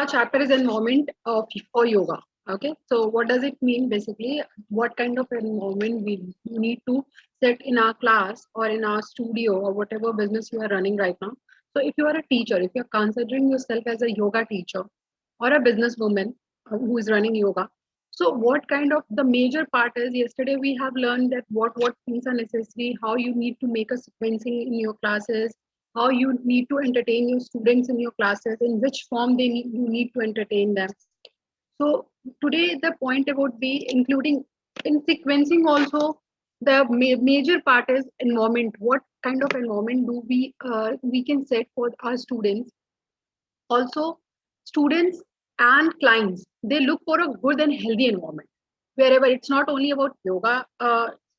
our chapter is environment for yoga. Okay, so what does it mean basically? What kind of environment we need to set in our class or in our studio or whatever business you are running right now. So if you are a teacher, if you're considering yourself as a yoga teacher or a businesswoman who is running yoga, so what kind of the major part is yesterday we have learned that what things are necessary, how you need to make a sequencing in your classes, how you need to entertain your students in your classes, in which form you need to entertain them. So today the point would be including in sequencing also the major part is environment. What kind of environment do we can set for our students? Also, students and clients they look for a good and healthy environment wherever. It's not only about yoga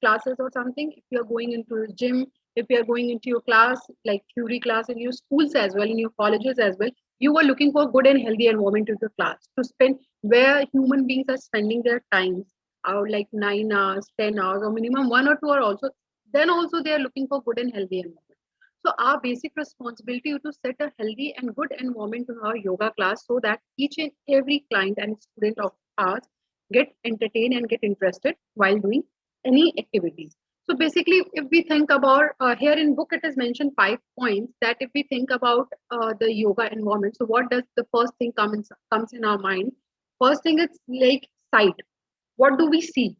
classes or something. If you're going into a gym, if you're going into your class like theory class in your schools as well, in your colleges as well, you are looking for good and healthy environment in the class to spend, where human beings are spending their times out like 9 hours, 10 hours, or minimum 1 or 2 hours also. Then also they are looking for good and healthy environment. So our basic responsibility is to set a healthy and good environment in our yoga class so that each and every client and student of ours get entertained and get interested while doing any activities. So basically, if we think about here in book, it is mentioned 5 points that if we think about the yoga environment. So what does the first thing comes in our mind? First thing is like sight. What do we see?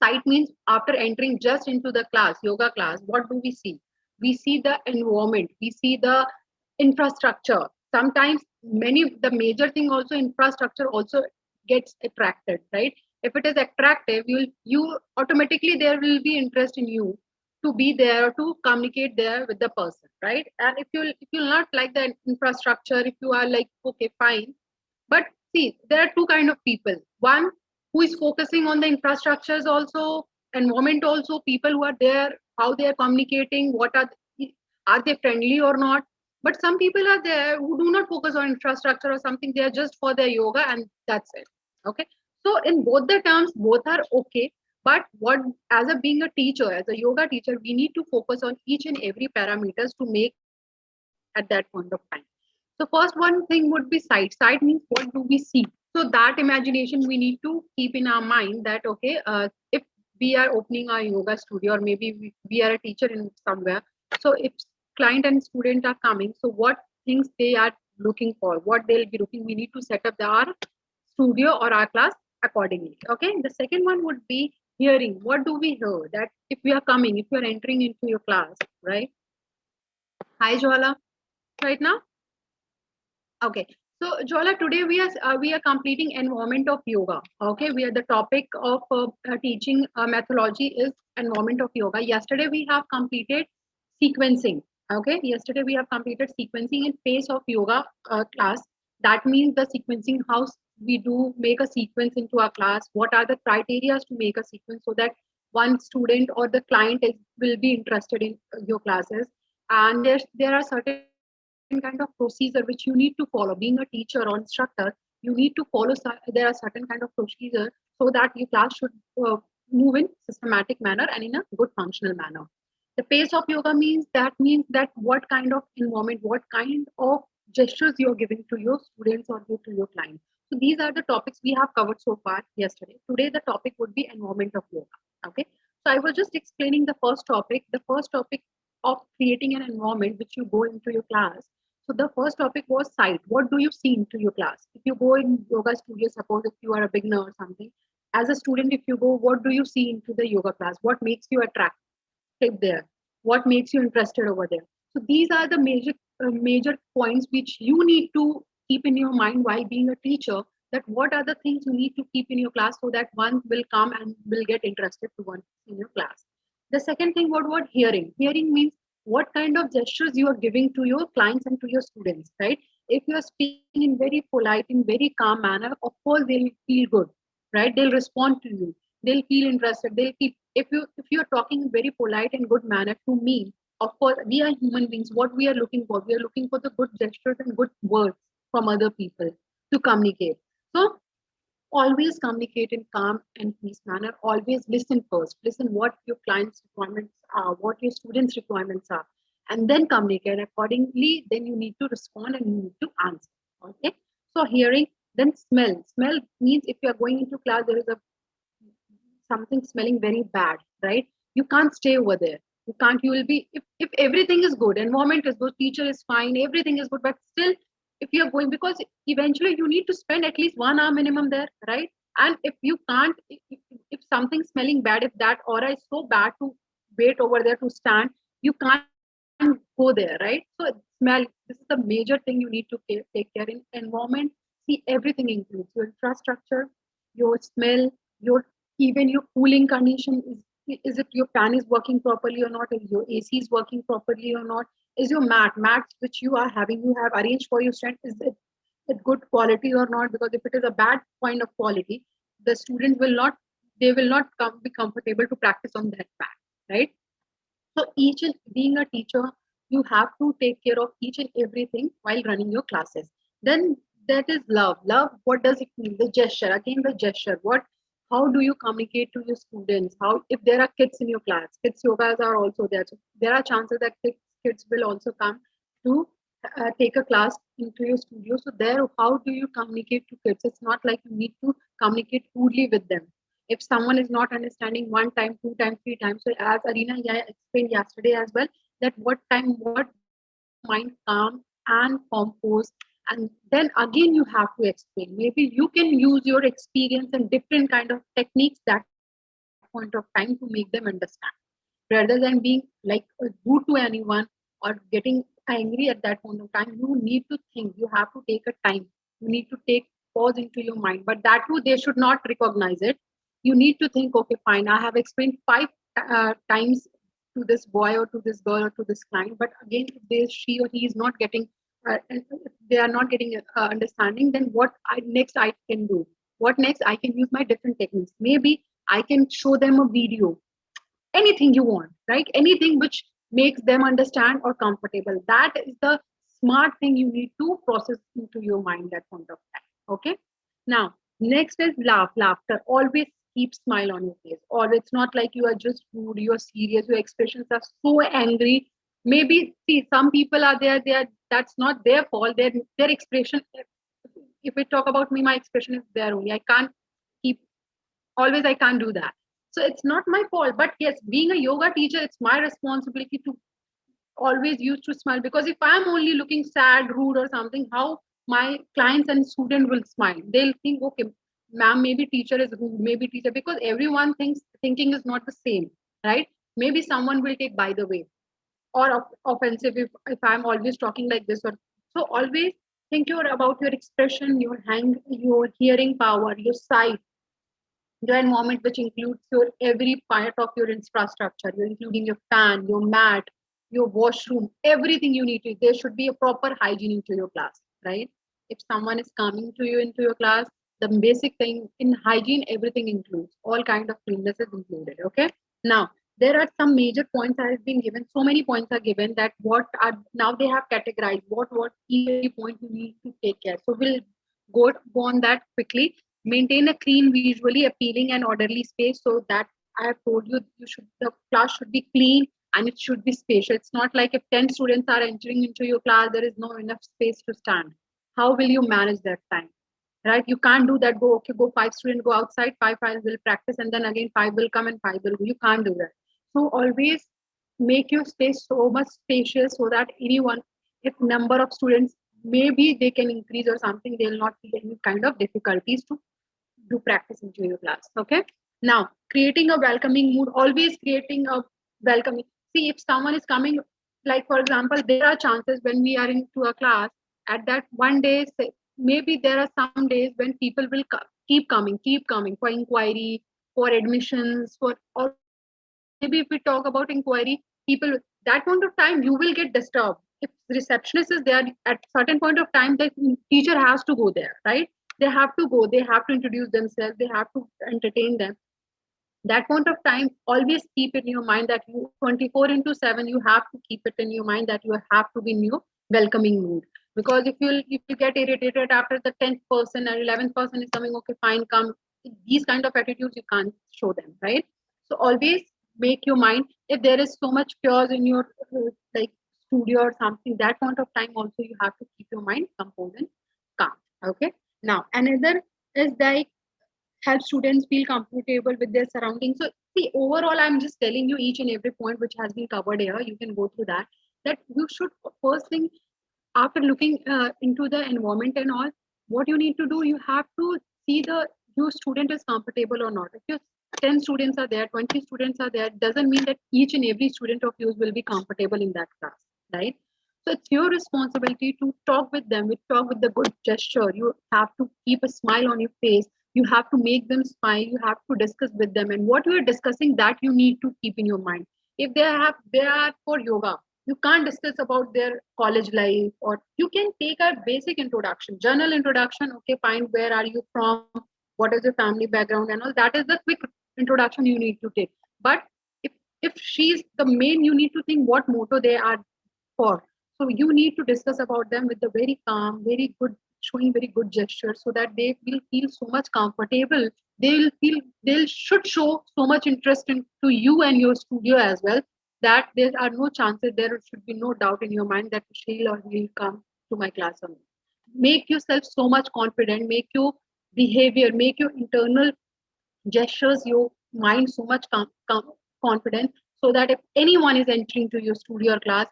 Sight means after entering just into the class, yoga class, what do we see? We see the environment, we see the infrastructure. Sometimes many the major thing also infrastructure also gets attracted, right? If it is attractive, you automatically there will be interest in you to be there to communicate there with the person, right? And if you'll not like the infrastructure, if you are like okay fine, but see, there are two kind of people. One who is focusing on the infrastructures also, environment also, people who are there, how they are communicating, are they friendly or not. But some people are there who do not focus on infrastructure or something. They are just for their yoga and that's it. Okay. So in both the terms, both are okay. But what as a being a teacher, as a yoga teacher, we need to focus on each and every parameters to make at that point of time. So first one thing would be sight. Sight means what do we see? So that imagination we need to keep in our mind that okay, if we are opening our yoga studio or maybe we are a teacher in somewhere. So if client and student are coming, so what things they are looking for, what they'll be looking, we need to set up our studio or our class accordingly. Okay. The second one would be hearing. What do we hear? That if we are coming, if you are entering into your class, right? Hi, Jwala. Right now. Okay. So, Jola, today we are completing environment of yoga. Okay, we are the topic of teaching methodology is environment of yoga. Yesterday we have completed sequencing. Okay, yesterday we have completed sequencing in phase of yoga class. That means the sequencing how we do make a sequence into our class. What are the criteria to make a sequence so that one student or the client will be interested in your classes. And there are certain kind of procedure which you need to follow. Being a teacher or instructor, you need to follow. There are certain kind of procedure so that your class should move in systematic manner and in a good functional manner. The pace of yoga means that what kind of environment, what kind of gestures you're giving to your students or to your clients. So these are the topics we have covered so far yesterday. Today the topic would be environment of yoga. Okay. So I was just explaining the first topic. The first topic of creating an environment which you go into your class. So the first topic was sight. What do you see into your class? If you go in yoga studio, suppose if you are a beginner or something, as a student, if you go, what do you see into the yoga class? What makes you attractive there? What makes you interested over there? So these are the major points which you need to keep in your mind while being a teacher. That what are the things you need to keep in your class so that one will come and will get interested to one in your class. The second thing, what hearing? Hearing means what kind of gestures you are giving to your clients and to your students, right? If you are speaking in very polite, in very calm manner, of course they'll feel good, right? They'll respond to you. They'll feel interested. They'll keep if you're talking in very polite and good manner to me, of course we are human beings. What we are looking for? We are looking for the good gestures and good words from other people to communicate. So always communicate in calm and peace manner. Always listen first. Listen what your client's requirements are, what your students' requirements are, and then communicate accordingly. Then you need to respond and you need to answer. Okay. So hearing, then smell. Smell means if you are going into class, there is a something smelling very bad, right? You can't stay over there. You can't, you will be, if everything is good, environment is good, teacher is fine, everything is good, but still, if you're going, because eventually you need to spend at least 1 hour minimum there, right? And if you can't, if something's smelling bad, if that aura is so bad to wait over there to stand, you can't go there, right? So smell, this is the major thing you need to take care in environment. See, everything includes your infrastructure, your smell, your, even your cooling condition. Is it your fan is working properly or not? Is your AC is working properly or not? Is your mats which you are having, you have arranged for your student, is it good quality or not? Because if it is a bad kind of quality, the student will not, they will not be comfortable to practice on that mat, right? So each and being a teacher, you have to take care of each and everything while running your classes. Then that is love. Love, what does it mean? The gesture, again the gesture. What, how do you communicate to your students? How, if there are kids in your class, kids yogas are also there. So there are chances that kids will also come to take a class into your studio. So there, how do you communicate to kids? It's not like you need to communicate rudely with them. If someone is not understanding one time, two times, three times, so as Arina explained yesterday as well, that what time, what makes your mind calm and composed, and then again you have to explain. Maybe you can use your experience and different kind of techniques that point of time to make them understand, rather than being like rude to anyone or getting angry at that point of time. You need to think, you have to take a time, you need to take pause into your mind, but that too they should not recognize it. You need to think, okay, fine, I have explained 5 times to this boy or to this girl or to this client, but again if they, she or he is not getting and if they are not getting understanding, then what next I can do, what next I can use my different techniques. Maybe I can show them a video, anything you want, right? Anything which makes them understand or comfortable. That is the smart thing you need to process into your mind at point of time. Okay. Now, next is laughter. Always keep smile on your face. Or it's not like you are just rude, you are serious, your expressions are so angry. Maybe see some people are there, they are, that's not their fault. Their expression, if we talk about me, my expression is there only. I can't keep, always I can't do that. So it's not my fault, but yes, being a yoga teacher, it's my responsibility to always use to smile, because if I'm only looking sad, rude or something, how my clients and student will smile? They'll think, okay, ma'am, maybe teacher is rude, maybe teacher, because everyone thinks, thinking is not the same, right? Maybe someone will take by the way, or offensive if I'm always talking like this. Or so always think about your expression, your hand, your hearing power, your sight, your environment, which includes your every part of your infrastructure, you're including your fan, your mat, your washroom, everything you need to. There should be a proper hygiene into your class, right? If someone is coming to you into your class, the basic thing in hygiene, everything includes, all kind of cleanliness is included. Okay. Now there are some major points that have been given. So many points are given that what are now they have categorized what each and every point you need to take care. So we'll go on that quickly. Maintain a clean, visually appealing and orderly space. So that I have told you, you should, the class should be clean and it should be spacious. It's not like if 10 students are entering into your class, there is no enough space to stand. How will you manage that time? Right? You can't do that. Go, okay, go 5 students, go outside, five will practice, and then again five will come and five will go. You can't do that. So always make your space so much spacious so that anyone, if number of students, maybe they can increase or something, they'll not feel any kind of difficulties to do practice into your class. Okay. Now, creating a welcoming mood, always creating a welcoming. See, if someone is coming, like for example, there are chances when we are into a class at that one day, maybe there are some days when people will keep coming for inquiry, for admissions, for, or maybe if we talk about inquiry, people, that point of time you will get disturbed. If the receptionist is there at certain point of time, the teacher has to go there, right? They have to go, they have to introduce themselves, they have to entertain them. That point of time, always keep in your mind that you 24 into 7, you have to keep it in your mind that you have to be in your welcoming mood. Because if you get irritated after the 10th person or 11th person is coming, okay, fine, come, these kind of attitudes you can't show them, right? So always make your mind, if there is so much chaos in your like studio or something, that point of time also you have to keep your mind composed and calm. Okay. Now another is like help students feel comfortable with their surroundings. So see, overall, I'm just telling you each and every point which has been covered here. You can go through that. That you should first thing, after looking into the environment and all, what you need to do, you have to see the your student is comfortable or not. If your 10 students are there, 20 students are there, doesn't mean that each and every student of yours will be comfortable in that class, right? So it's your responsibility to talk with them, we talk with the good gesture. You have to keep a smile on your face. You have to make them smile. You have to discuss with them. And what you are discussing, that you need to keep in your mind. If they are for yoga, you can't discuss about their college life, or you can take a basic introduction, general introduction. Okay, fine, where are you from, what is your family background and all. That is the quick introduction you need to take. But if if she's the main, you need to think what motto they are for. So you need to discuss about them with a very calm, very good, showing very good gestures, so that they will feel so much comfortable. They will feel, they should show so much interest to you and your studio as well, that there are no chances, there should be no doubt in your mind that she'll or he'll come to my class or not. Make yourself so much confident, make your behavior, make your internal gestures your mind so much confident, so that if anyone is entering to your studio or class,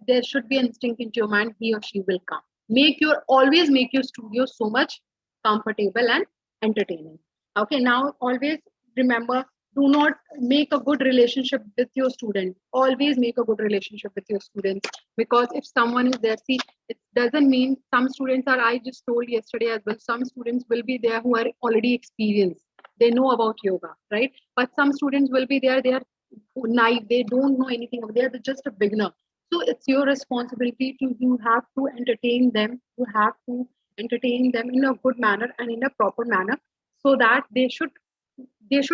there should be an instinct into your mind, he or she will come. Make your, always make your studio so much comfortable and entertaining. Okay, now always remember, do not make a good relationship with your student. Always make a good relationship with your students, because if someone is there, see, it doesn't mean, some students are, I just told yesterday as well, some students will be there who are already experienced, they know about yoga, right? But some students will be there, they are naive, they don't know anything, they are just a beginner. So it's your responsibility to, you have to entertain them, you have to entertain them in a good manner and in a proper manner, so that they should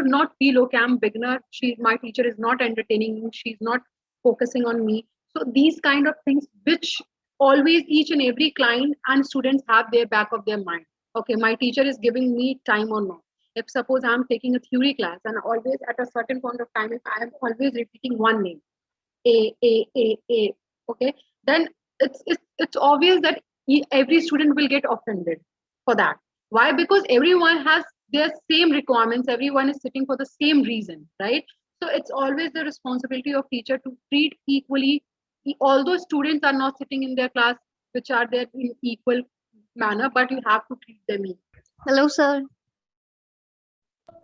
not feel, okay, I'm beginner, she, my teacher is not entertaining me, she's not focusing on me. So these kind of things, which always each and every client and students have their back of their mind. Okay, my teacher is giving me time or not. If suppose I'm taking a theory class, and always at a certain point of time, if I am always repeating one name, a, okay, then it's obvious that every student will get offended for that. Why? Because everyone has their same requirements, everyone is sitting for the same reason, right? So it's always the responsibility of teacher to treat equally, although students are not sitting in their class, which are there in equal manner, but you have to treat them equal. Hello, sir.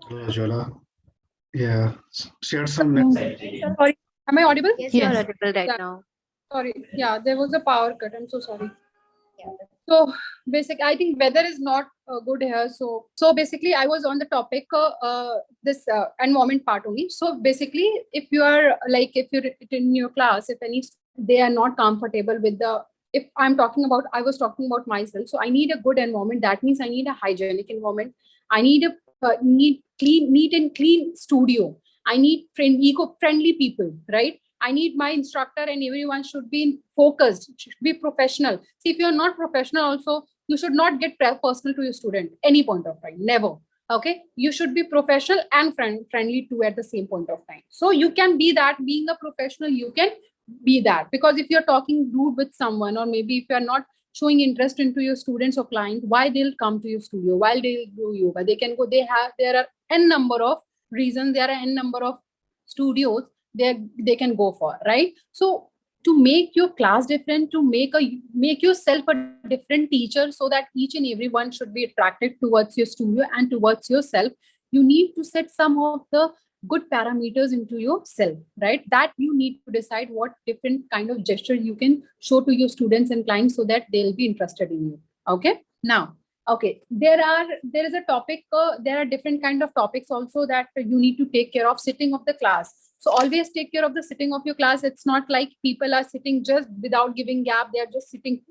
Hello, Jola. Yeah, share some Mm. next. Sorry, am I audible? Yes, you are Yes. audible right Yeah, now. sorry. Yeah, there was a power cut. I'm so sorry. So basic, I think weather is not good here. So basically, I was on the topic this environment part only. So basically, if you are like, if you're in your class, if any they are not comfortable with the, if I'm talking about, I was talking about myself. So I need a good environment. That means I need a hygienic environment. I need a need clean, neat and clean studio. I need eco-friendly people, right? I need my instructor and everyone should be focused, should be professional. See, if you're not professional, also, you should not get personal to your student any point of time. Never. Okay. You should be professional and friendly too at the same point of time. So you can be that, being a professional, you can be that. Because if you're talking rude with someone, or maybe if you're not showing interest into your students or client, why they'll come to your studio, while they'll do yoga, they can go, there are n number of reasons, there are n number of studios they can go for, right? So to make your class different, to make yourself a different teacher, so that each and everyone should be attracted towards your studio and towards yourself, you need to set some of the good parameters into yourself, right? That you need to decide what different kind of gesture you can show to your students and clients, so that they'll be interested in you. Okay. Now, okay, there is a topic, there are different kind of topics also that you need to take care of. Sitting of the class, so always take care of the sitting of your class. It's not like people are sitting just without giving gap, they are just sitting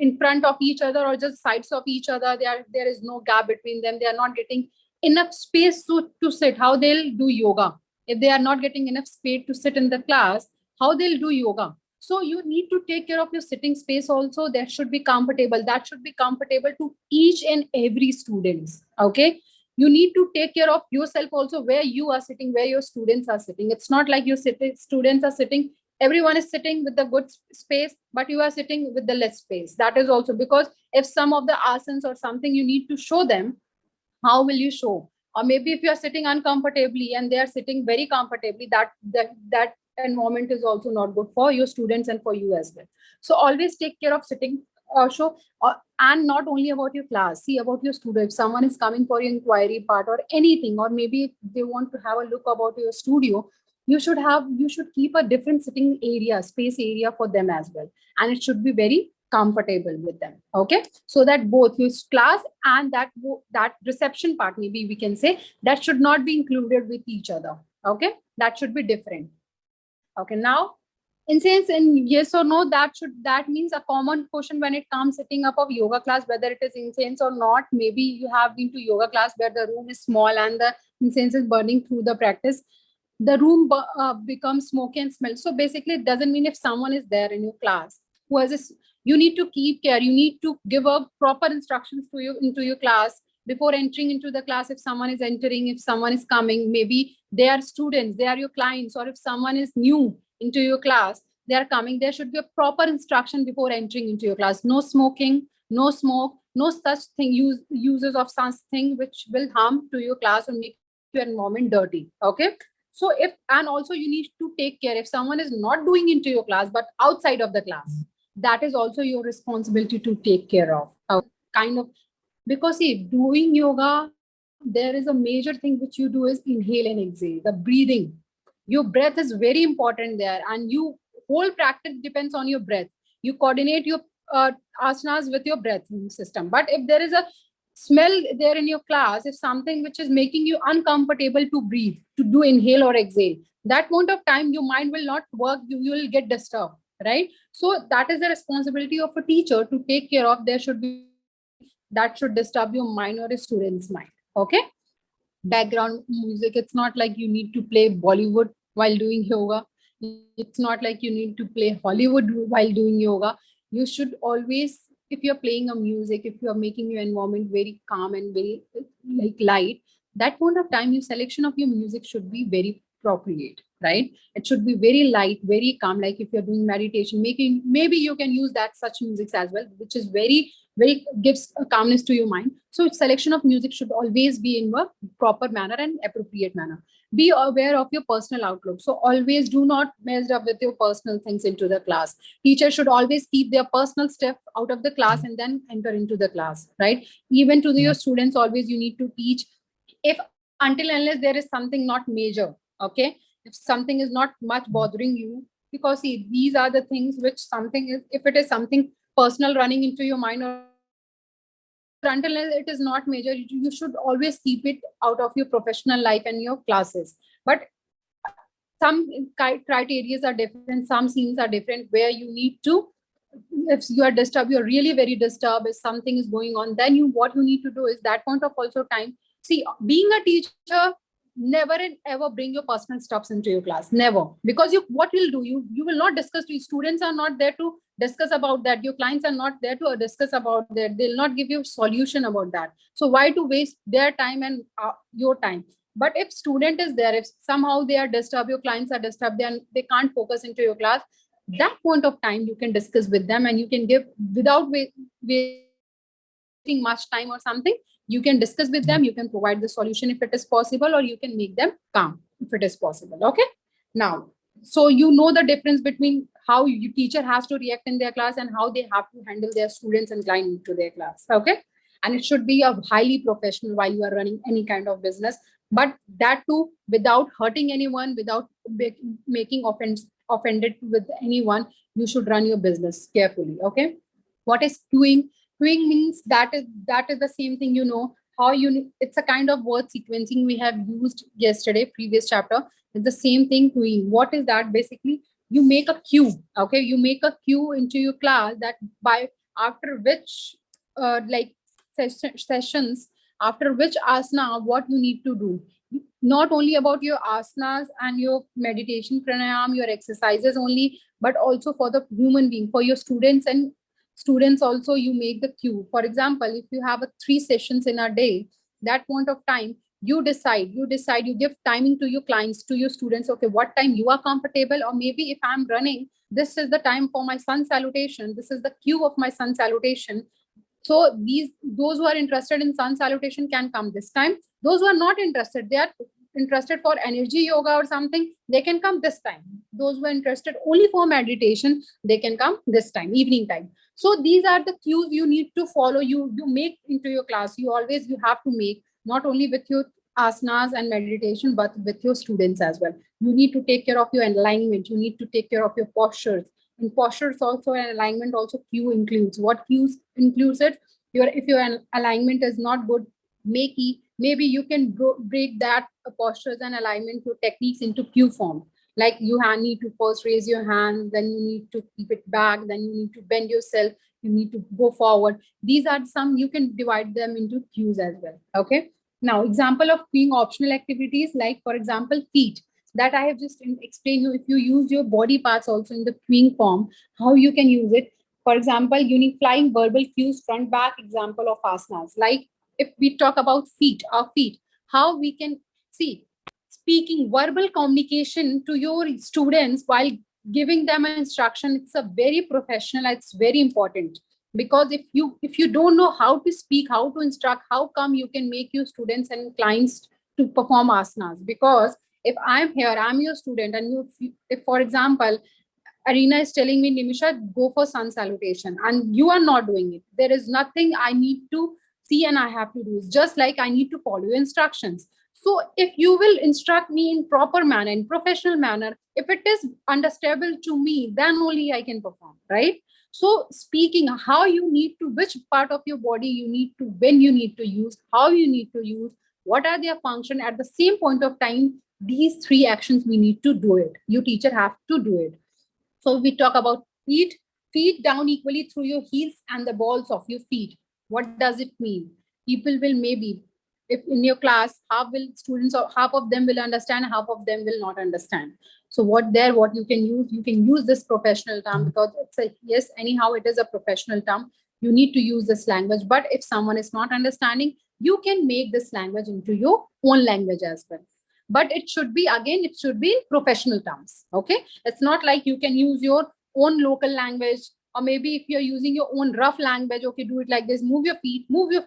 in front of each other, or just sides of each other. There is no gap between them, they are not getting enough space to sit. How they'll do yoga if they are not getting enough space to sit in the class? How they'll do yoga? So you need to take care of your sitting space also. That should be comfortable, that should be comfortable to each and every students. Okay. You need to take care of yourself also, where you are sitting, where your students are sitting. It's not like your students are sitting everyone is sitting with the good space, but you are sitting with the less space. That is also because if some of the asanas or something you need to show them, how will you show? Or maybe if you are sitting uncomfortably and they are sitting very comfortably, that environment is also not good for your students and for you as well. So always take care of sitting show, and not only about your class, see about your student. If someone is coming for your inquiry part or anything, or maybe if they want to have a look about your studio, you should keep a different sitting area, space area for them as well, and it should be very comfortable with them. Okay, so that both your class and that reception part, maybe we can say, that should not be included with each other. Okay, that should be different. Okay, now incense in yes or no, that means a common question when it comes setting up of yoga class, whether it is incense or not. Maybe you have been to yoga class where the room is small and the incense is burning through the practice, the room becomes smoky and smell. So basically it doesn't mean if someone is there in your class who has this, you need to keep care, you need to give a proper instructions to you into your class before entering into the class. If someone is entering, if someone is coming, maybe they are students, they are your clients, or if someone is new into your class, they are coming, there should be a proper instruction before entering into your class. No smoking, no smoke, no such thing, uses of such thing which will harm to your class or make your environment dirty. Okay, so if, and also you need to take care if someone is not doing into your class but outside of the class, that is also your responsibility to take care of. Kind of, because see, doing yoga, there is a major thing which you do is inhale and exhale, the breathing. Your breath is very important there, and you whole practice depends on your breath. You coordinate your asanas with your breathing system. But if there is a smell there in your class, if something which is making you uncomfortable to breathe, to do inhale or exhale, that point of time your mind will not work, you will get disturbed, right? So that is the responsibility of a teacher to take care of. There should be nothing that should disturb your mind or a student's mind. Okay, background music, it's not like you need to play Bollywood while doing yoga, it's not like you need to play Hollywood while doing yoga. You should always, if you're playing a music, if you're making your environment very calm and very like light, that point of time your selection of your music should be very appropriate, right? It should be very light, very calm. Like if you're doing meditation making, maybe you can use that such music as well, which is very gives a calmness to your mind. So selection of music should always be in a proper manner and appropriate manner. Be aware of your personal outlook. So always do not mess up with your personal things into the class. Teachers should always keep their personal stuff out of the class and then enter into the class, right? Even to your students, always you need to teach, if until unless there is something not major. Okay, if something is not much bothering you, because see, these are the things which something is, if it is something personal running into your mind or until unless it is not major, you should always keep it out of your professional life and your classes. But some criteria are different, some scenes are different, where you need to, if you are disturbed, you're really very disturbed, if something is going on, then you, what you need to do is that point of also time. See, being a teacher, never and ever bring your personal stuffs into your class, never. Because you, what you'll do, you will not discuss to, students are not there to discuss about that, your clients are not there to discuss about that, they'll not give you solution about that. So why to waste their time and your time? But if student is there, if somehow they are disturbed, your clients are disturbed, then they can't focus into your class, that point of time you can discuss with them and you can give, without wasting much time or something, you can discuss with them, you can provide the solution if it is possible, or you can make them calm if it is possible. Okay, now, so you know the difference between how you teacher has to react in their class and how they have to handle their students and client into their class. Okay, and it should be a highly professional while you are running any kind of business, but that too without hurting anyone, without making offended with anyone. You should run your business carefully. Okay, what is queuing? Queuing means that is the same thing, you know how you, it's a kind of word sequencing we have used yesterday, previous chapter. It's the same thing, queuing. What is that? Basically, you make a queue. Okay, you make a queue into your class, that by after which like sessions, after which asana, what you need to do, not only about your asanas and your meditation pranayam, your exercises only, but also for the human being, for your students. And students also, you make the queue. For example, if you have a 3 sessions in a day, that point of time You decide, you give timing to your clients, to your students. Okay, what time you are comfortable, or maybe if I'm running, this is the time for my sun salutation, this is the cue of my sun salutation. So those who are interested in sun salutation can come this time. Those who are not interested, they are interested for energy yoga or something, they can come this time. Those who are interested only for meditation, they can come this time, evening time. So these are the cues you need to follow. You make into your class. You have to make, not only with your asanas and meditation, but with your students as well. You need to take care of your alignment. You need to take care of your postures. In postures also, and alignment also, cue includes. What cues includes it? If your alignment is not good, maybe you can break that postures and alignment to techniques into cue form. Like need to first raise your hands, then you need to keep it back, then you need to bend yourself, you need to go forward. These are some, you can divide them into cues as well. Okay. Now, example of being optional activities, like for example, feet, that I have just explained you. If you use your body parts also in the cueing form, how you can use it. For example, unique flying verbal cues, front back, example of asanas. Like if we talk about feet, our feet, how we can see speaking verbal communication to your students while giving them instruction. It's a very professional, it's very important, because if you don't know how to speak, how to instruct, how come you can make your students and clients to perform asanas? Because if I'm here, I'm your student, and if for example Arena is telling me, Nimisha, go for sun salutation, and you are not doing it, there is nothing I need to see and I have to do. It's just like I need to follow your instructions. So if you will instruct me in proper manner, in professional manner, if it is understandable to me, then only I can perform, right? So speaking, how you need to, which part of your body you need to, when you need to use, how you need to use, what are their function at the same point of time, these three actions we need to do it. You teacher have to do it. So we talk about feet down equally through your heels and the balls of your feet. What does it mean? People will maybe, if in your class, half of them will understand, half of them will not understand. So what you can use this professional term, because it's a, yes, anyhow, it is a professional term. You need to use this language. But if someone is not understanding, you can make this language into your own language as well. But it should be in professional terms. Okay, it's not like you can use your own local language, or maybe if you're using your own rough language, okay, do it like this, move your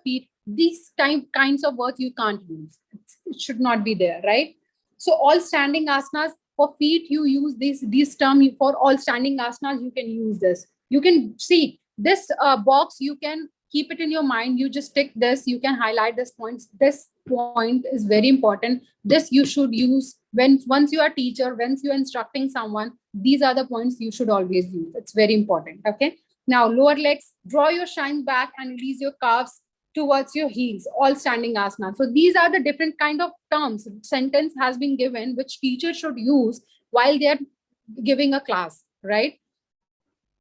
feet. These kinds of words you can't use. It should not be there, right? So all standing asanas, for feet you use this term. For all standing asanas you can use this. You can see this box, you can keep it in your mind. You just tick this, you can highlight this points. This point is very important. This you should use when, once you are teacher, once you are instructing someone, these are the points you should always use. It's very important. Okay. Now lower legs, draw your shine back and release your calves towards your heels, all standing asana. So these are the different kind of terms, sentence has been given, which teachers should use while they are giving a class, right?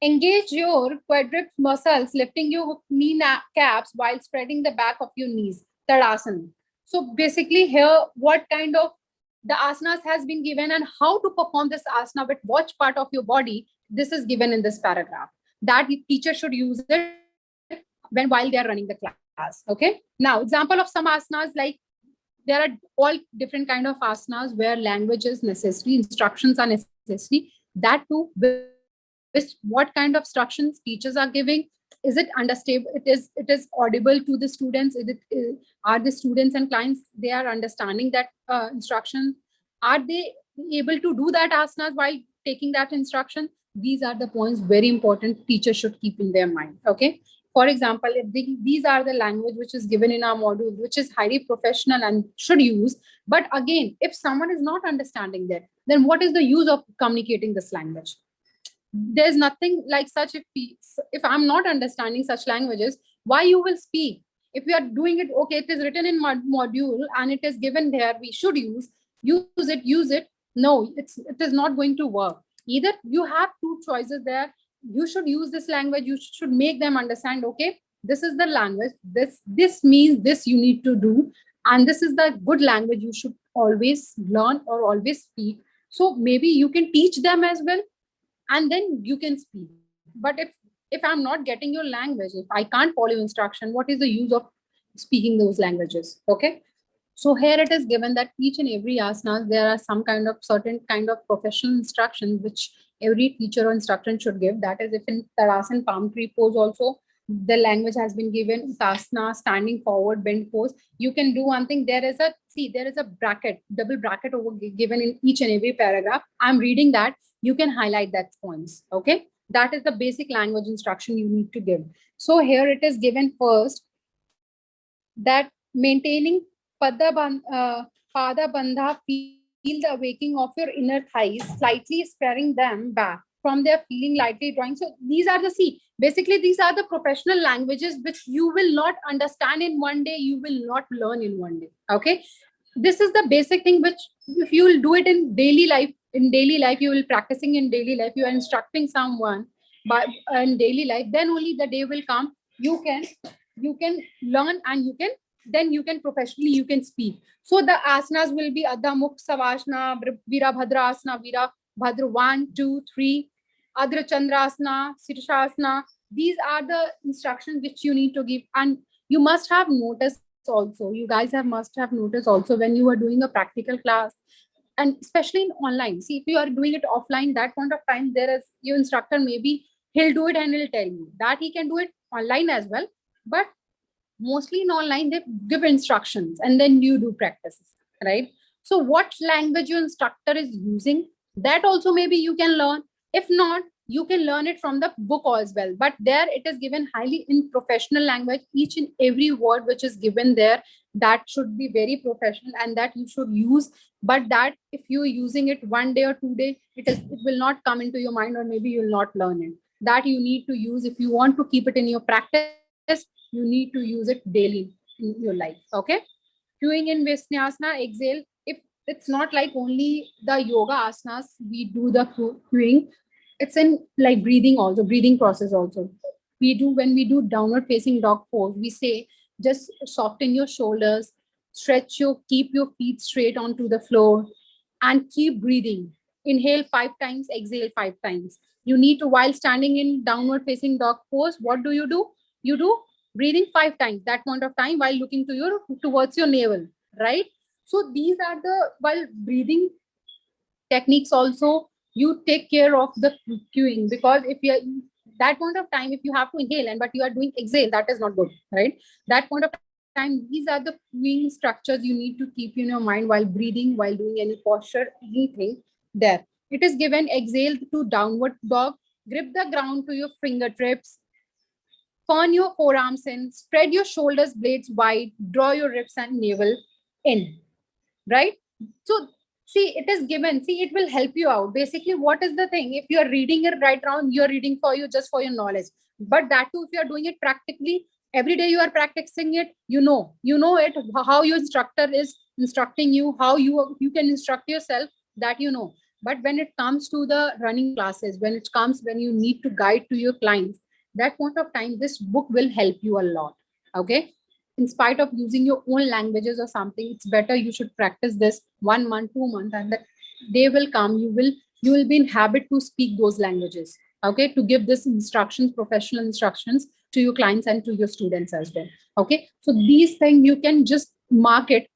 Engage your quadriceps muscles, lifting your caps while spreading the back of your knees, Tadasana. So basically here, what kind of the asanas has been given and how to perform this asana with what part of your body, this is given in this paragraph. That teacher should use it while they are running the class. Okay. Now, example of some asanas, like there are all different kind of asanas where language is necessary, instructions are necessary. That too, what kind of instructions teachers are giving, is it understandable, it is audible to the students, are the students and clients, they are understanding that instruction, are they able to do that asanas while taking that instruction? These are the points very important teachers should keep in their mind. Okay. For example, if these are the language which is given in our module, which is highly professional and should use, but again, if someone is not understanding that, then what is the use of communicating this language? There's nothing like such. If I'm not understanding such languages, why you will speak? If we are doing it, okay, it is written in module and it is given there, we should use it. No, it is not going to work. Either you have two choices there. You should use this language, you should make them understand, okay, this is the language, this means this you need to do, and this is the good language you should always learn or always speak. So maybe you can teach them as well, and then you can speak. But if I'm not getting your language, if I can't follow instruction, what is the use of speaking those languages? Okay. So here it is given that each and every asana, there are some kind of certain kind of professional instructions which every teacher or instructor should give. That is, if in Tadasana palm tree pose also, the language has been given, Uttasana, standing forward, bend pose. You can do one thing. There is a, see, there is a bracket, double bracket over given in each and every paragraph. I'm reading that. You can highlight that points. Okay. That is the basic language instruction you need to give. So here it is given first that maintaining pada bandha, feel the waking of your inner thighs, slightly sparing them back from their feeling lightly drawing. So these are the, see, basically these are the professional languages which you will not understand in one day, you will not learn in one day. Okay. This is the basic thing which if you will do it in daily life, you will practicing in daily life, you are instructing someone but in daily life, then only the day will come you can learn and you can then you can professionally you can speak. So the asanas will be Adha Mukh Savasana, Virabhadra Asana, Virabhadra 1, 2, 3, Adra Chandrasana, Sirsasana. These are the instructions which you need to give, and you must have notice also. You guys must have notice also when you are doing a practical class, and especially in online. See, if you are doing it offline, that point of time there is your instructor, maybe he'll do it and he'll tell you that he can do it online as well, but mostly in online they give instructions and then you do practices, right? So what language your instructor is using, that also maybe you can learn. If not, you can learn it from the book as well, but there it is given highly in professional language. Each and every word which is given there, that should be very professional and that you should use. But that if you're using it 1 day or 2 day, it will not come into your mind, or maybe you'll not learn it. That you need to use if you want to keep it in your practice. You need to use it daily in your life. Okay. Queuing in Vinyasana, exhale. If it's not like only the yoga asanas we do the queuing, it's in like breathing also, breathing process also. We do when we do downward facing dog pose, we say just soften your shoulders, stretch your, keep your feet straight onto the floor, and keep breathing. Inhale 5 times, exhale 5 times. You need to, while standing in downward facing dog pose, what do? You do breathing 5 times that point of time while looking to your towards your navel, right? So these are the, while breathing techniques also, you take care of the queuing, because if you are that point of time, if you have to inhale and but you are doing exhale, that is not good, right? That point of time, these are the queuing structures you need to keep in your mind while breathing, while doing any posture, anything there. It is given exhale to downward dog, grip the ground to your fingertips, turn your forearms in, spread your shoulders blades wide, draw your ribs and navel in, right? So see, it is given. See, it will help you out. Basically, what is the thing? If you are reading it right around, you're reading for you just for your knowledge. But that too, if you are doing it practically, every day you are practicing it, you know it, how your instructor is instructing you, how you can instruct yourself, that you know. But when it comes to the running classes, when you need to guide to your clients, that point of time, this book will help you a lot. Okay. In spite of using your own languages or something, it's better you should practice this 1 month, 2 months, and the day will come, you will be in habit to speak those languages. Okay, to give this instructions, professional instructions to your clients and to your students as well. Okay, so these things you can just mark it,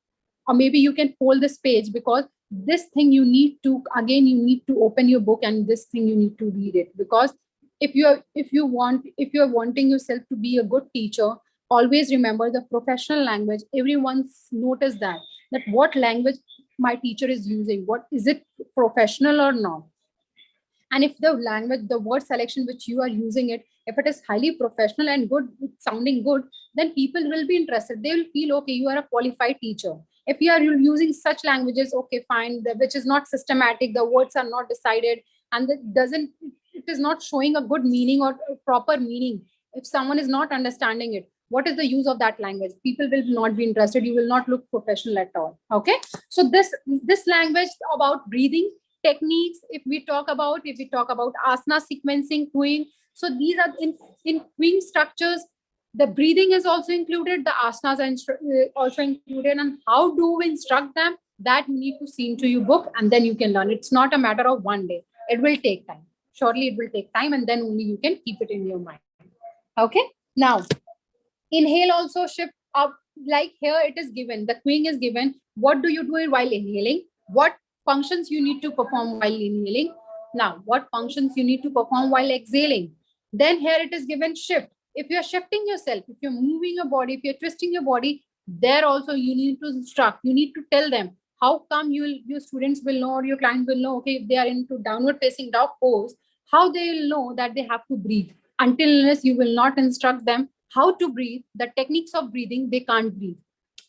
or maybe you can hold this page, because this thing you need to, again you need to open your book and this thing you need to read it. Because if you are wanting yourself to be a good teacher, always remember the professional language. Everyone's noticed that what language my teacher is using, what is it, professional or not. And if the language, the word selection which you are using it, if it is highly professional and good, sounding good, then people will be interested, they will feel okay, you are a qualified teacher. If you are using such languages, okay fine, which is not systematic, the words are not decided, and it doesn't, it is not showing a good meaning or a proper meaning, if someone is not understanding it, what is the use of that language? People will not be interested, you will not look professional at all. Okay, so this language about breathing techniques, if we talk about asana sequencing, queuing, so these are in queuing structures, the breathing is also included, the asanas are also included, and how do we instruct them, that you need to see into your book and then you can learn. It's not a matter of one day, it will take time, surely it will take time, and then only you can keep it in your mind. Okay, now inhale also shift up like here it is given, the queuing is given. What do you do while inhaling? What functions you need to perform while inhaling? Now, what functions you need to perform while exhaling? Then here it is given shift. If you're shifting yourself, if you're moving your body, if you're twisting your body, there also you need to instruct, you need to tell them. How come your students will know, or your clients will know, okay, if they are into downward facing dog pose, how they will know that they have to breathe? Until unless you will not instruct them how to breathe, the techniques of breathing, they can't breathe.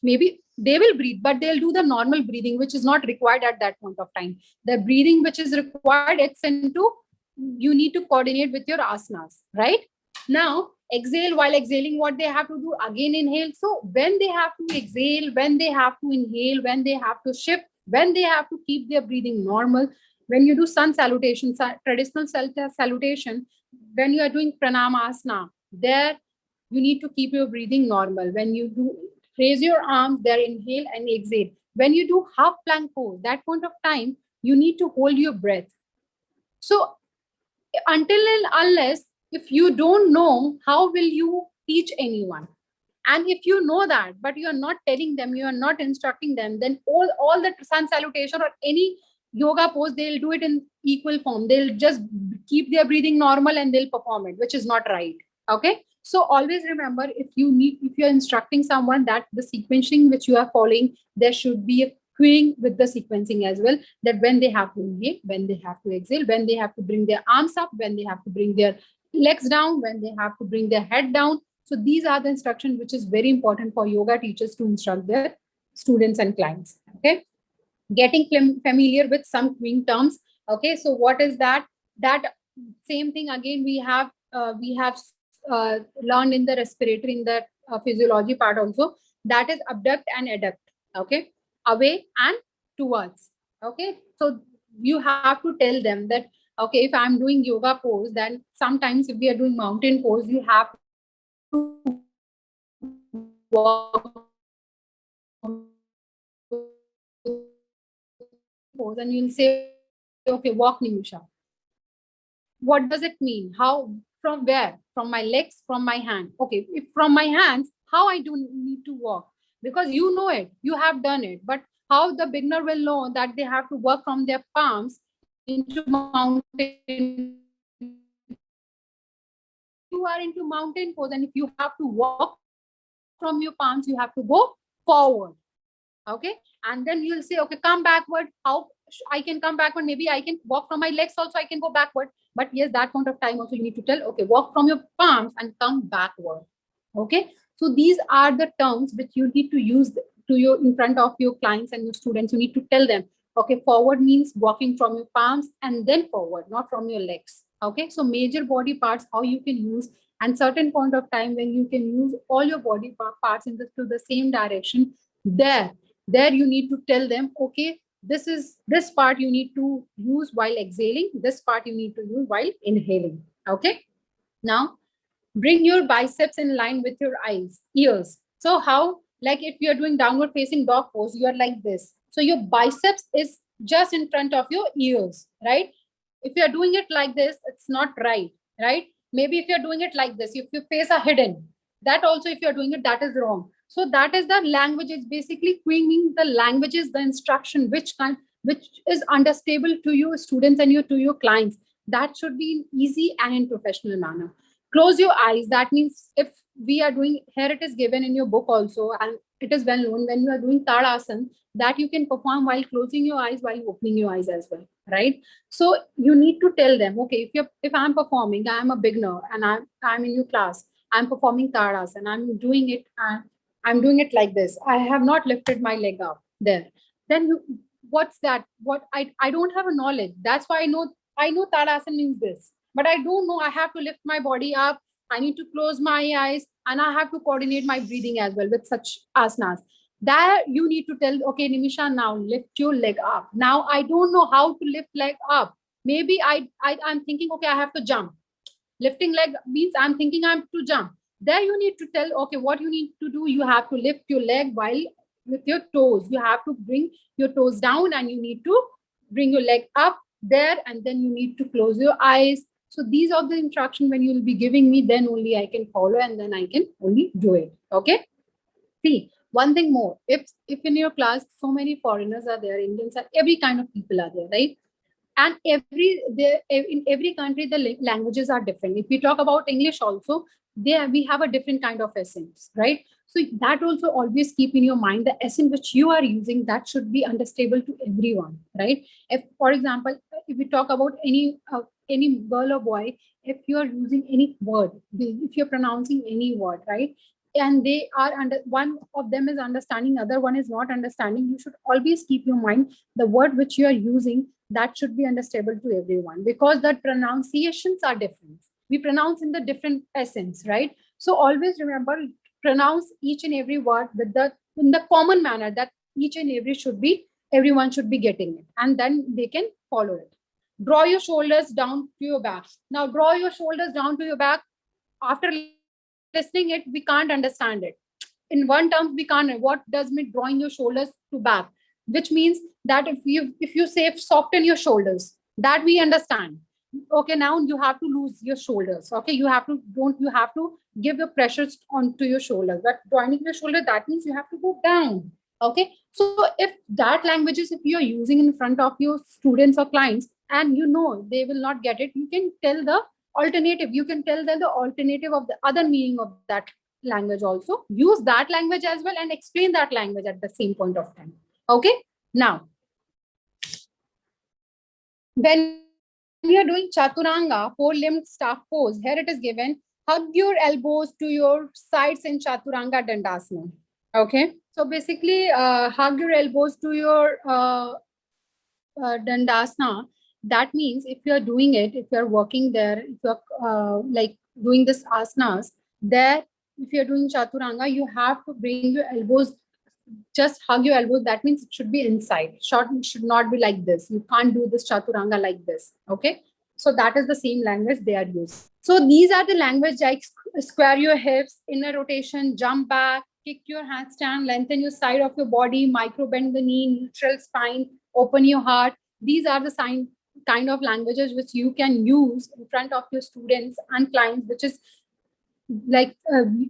Maybe they will breathe, but they'll do the normal breathing, which is not required at that point of time. The breathing which is required, it's into, you need to coordinate with your asanas, right? Now, exhale, while exhaling, what they have to do? Again, inhale. So when they have to exhale, when they have to inhale, when they have to shift, when they have to keep their breathing normal, when you do sun salutation, traditional salutation, when you are doing pranamasana, there you need to keep your breathing normal. When you do raise your arms, there inhale and exhale. When you do half plank pose, that point of time, you need to hold your breath. So until and unless, if you don't know, how will you teach anyone? And if you know that, but you are not telling them, you are not instructing them, then all the sun salutation or any yoga pose, they'll do it in equal form. They'll just keep their breathing normal and they'll perform it, which is not right. Okay. So always remember, if you're instructing someone, that the sequencing which you are following, there should be a queuing with the sequencing as well, that when they have to inhale, when they have to exhale, when they have to bring their arms up, when they have to bring their legs down, when they have to bring their head down. So these are the instructions which is very important for yoga teachers to instruct their students and clients. Okay. Getting familiar with some queuing terms. Okay. So what is that? That same thing again we have learned in the respiratory, in the physiology part also. That is abduct and adduct. Okay. Away and towards. Okay. So you have to tell them that, okay, if I'm doing yoga pose, then sometimes if we are doing mountain pose, you have to pose, and you'll say, okay, walk Nimisha. What does it mean? How, from where? From my legs, from my hand. Okay, if from my hands, how I do need to walk? Because you know it, you have done it. But how the beginner will know that they have to work from their palms into mountain you are into mountain pose, and if you have to walk from your palms, you have to go forward. Okay. And then you'll say, okay, come backward. How I can come backward? Maybe I can walk from my legs also, I can go backward. But yes, that point of time also you need to tell, okay, walk from your palms and come backward. Okay. So these are the terms which you need to use to your in front of your clients and your students. You need to tell them, okay, forward means walking from your palms and then forward, not from your legs. Okay. So major body parts, how you can use, and certain point of time when you can use all your body parts in to the same direction. There you need to tell them, okay, this part you need to use while exhaling, this part you need to use while inhaling. Okay. Now bring your biceps in line with your ears. So how, like if you're doing downward facing dog pose, you are like this, so your biceps is just in front of your ears, right? If you're doing it like this, it's not right, right? Maybe if you're doing it like this, if your face are hidden, that also if you're doing it, that is wrong. So that is the language. It's basically meaning the language is the instruction which is understandable to your students and to your clients. That should be in easy and in professional manner. Close your eyes. That means if we are doing, here it is given in your book also, and it is well known, when you are doing Tadasana, that you can perform while closing your eyes, while opening your eyes as well, right? So you need to tell them, okay, if I'm performing, I'm a beginner and I'm in your class, I'm performing Tadasana, I'm doing it, and I'm doing it like this, I have not lifted my leg up there. Then what's that? I don't have a knowledge. That's why I know Tadasana means this, but I don't know I have to lift my body up. I need to close my eyes, and I have to coordinate my breathing as well with such asanas. That you need to tell, okay, Nimisha, now lift your leg up. Now I don't know how to lift leg up. Maybe I'm thinking, okay, I have to jump. Lifting leg means I'm thinking I'm to jump. There you need to tell, okay, what you need to do. You have to lift your leg while with your toes. You have to bring your toes down, and you need to bring your leg up there, and then you need to close your eyes. So these are the instruction when you will be giving me, then only I can follow, and then I can only do it. Okay. See, One thing more, if in your class so many foreigners are there, Indians are, every kind of people are there, right? And in every country the languages are different. If we talk about English also, there we have a different kind of essence, right? So that also always keep in your mind, the essence which you are using, that should be understandable to everyone, right? If, for example, if we talk about any girl or boy, if you are using any word, if you're pronouncing any word, right, and they are under, one of them is understanding, other one is not understanding, you should always keep your mind, the word which you are using, that should be understandable to everyone, because the pronunciations are different. We pronounce in the different essence, right? So always remember, pronounce each and every word with the in the common manner, that each and every should be, everyone should be getting it, and then they can follow it. Draw your shoulders down to your back. Now draw your shoulders down to your back. After listening it, we can't understand it in one term. We can't, what does mean drawing your shoulders to back, which means that if you say soften your shoulders, that we understand. Okay, now you have to lose your shoulders. Okay, you have to, don't, you have to give the pressures onto your shoulders. But drawing your shoulder, that means you have to go down. Okay, so if that languages, if you are using in front of your students or clients, and you know they will not get it, you can tell the alternative, you can tell them the alternative of the other meaning of that language also. Use that language as well and explain that language at the same point of time. Okay, now when you're doing chaturanga, four-limbed staff pose, here it is given, hug your elbows to your sides in chaturanga dandasana. Okay, so basically hug your elbows to your dandasana. That means if you're doing it, if you're working there, if you're like doing this asanas there, if you're doing chaturanga, you have to bring your elbows, just hug your elbows. That means it should be inside. Short should not be like this. You can't do this chaturanga like this. Okay, so that is the same language they are using. So these are the language like square your hips, inner rotation, jump back, kick your handstand, lengthen your side of your body, micro bend the knee, neutral spine, open your heart. These are the kind of languages which you can use in front of your students and clients, which is like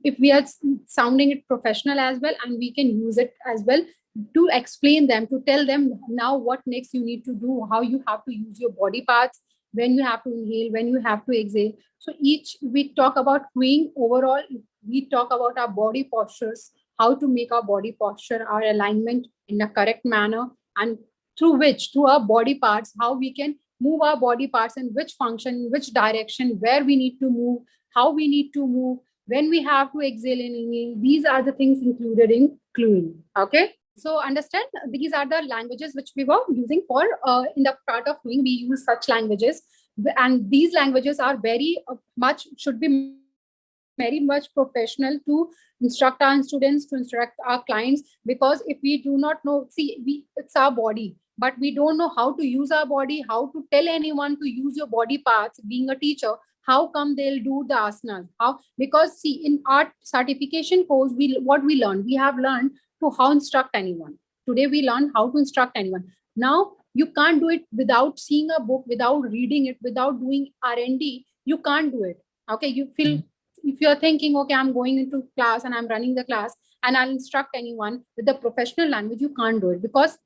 if we are sounding it professional as well, and we can use it as well to explain them, to tell them now what next you need to do, how you have to use your body parts, when you have to inhale, when you have to exhale. So each, we talk about doing overall, we talk about our body postures, how to make our body posture, our alignment in a correct manner, and through our body parts, how we can move our body parts in which function, which direction, where we need to move, how we need to move, when we have to exhale and inhale. These are the things included in cluing. Okay, so understand, these are the languages which we were using for in the part of cluing. We use such languages, and these languages are very much, should be very much professional to instruct our students, to instruct our clients, because if we do not know, see, it's our body, but we don't know how to use our body, how to tell anyone to use your body parts. Being a teacher, how come they'll do the asanas? How? Because see, in our certification course, what we learned, we have learned to how instruct anyone. Today we learn how to instruct anyone. Now you can't do it without seeing a book, without reading it, without doing R&D. You can't do it. Okay, you feel, if you're thinking, okay, I'm going into class and I'm running the class and I'll instruct anyone with the professional language, you can't do it, because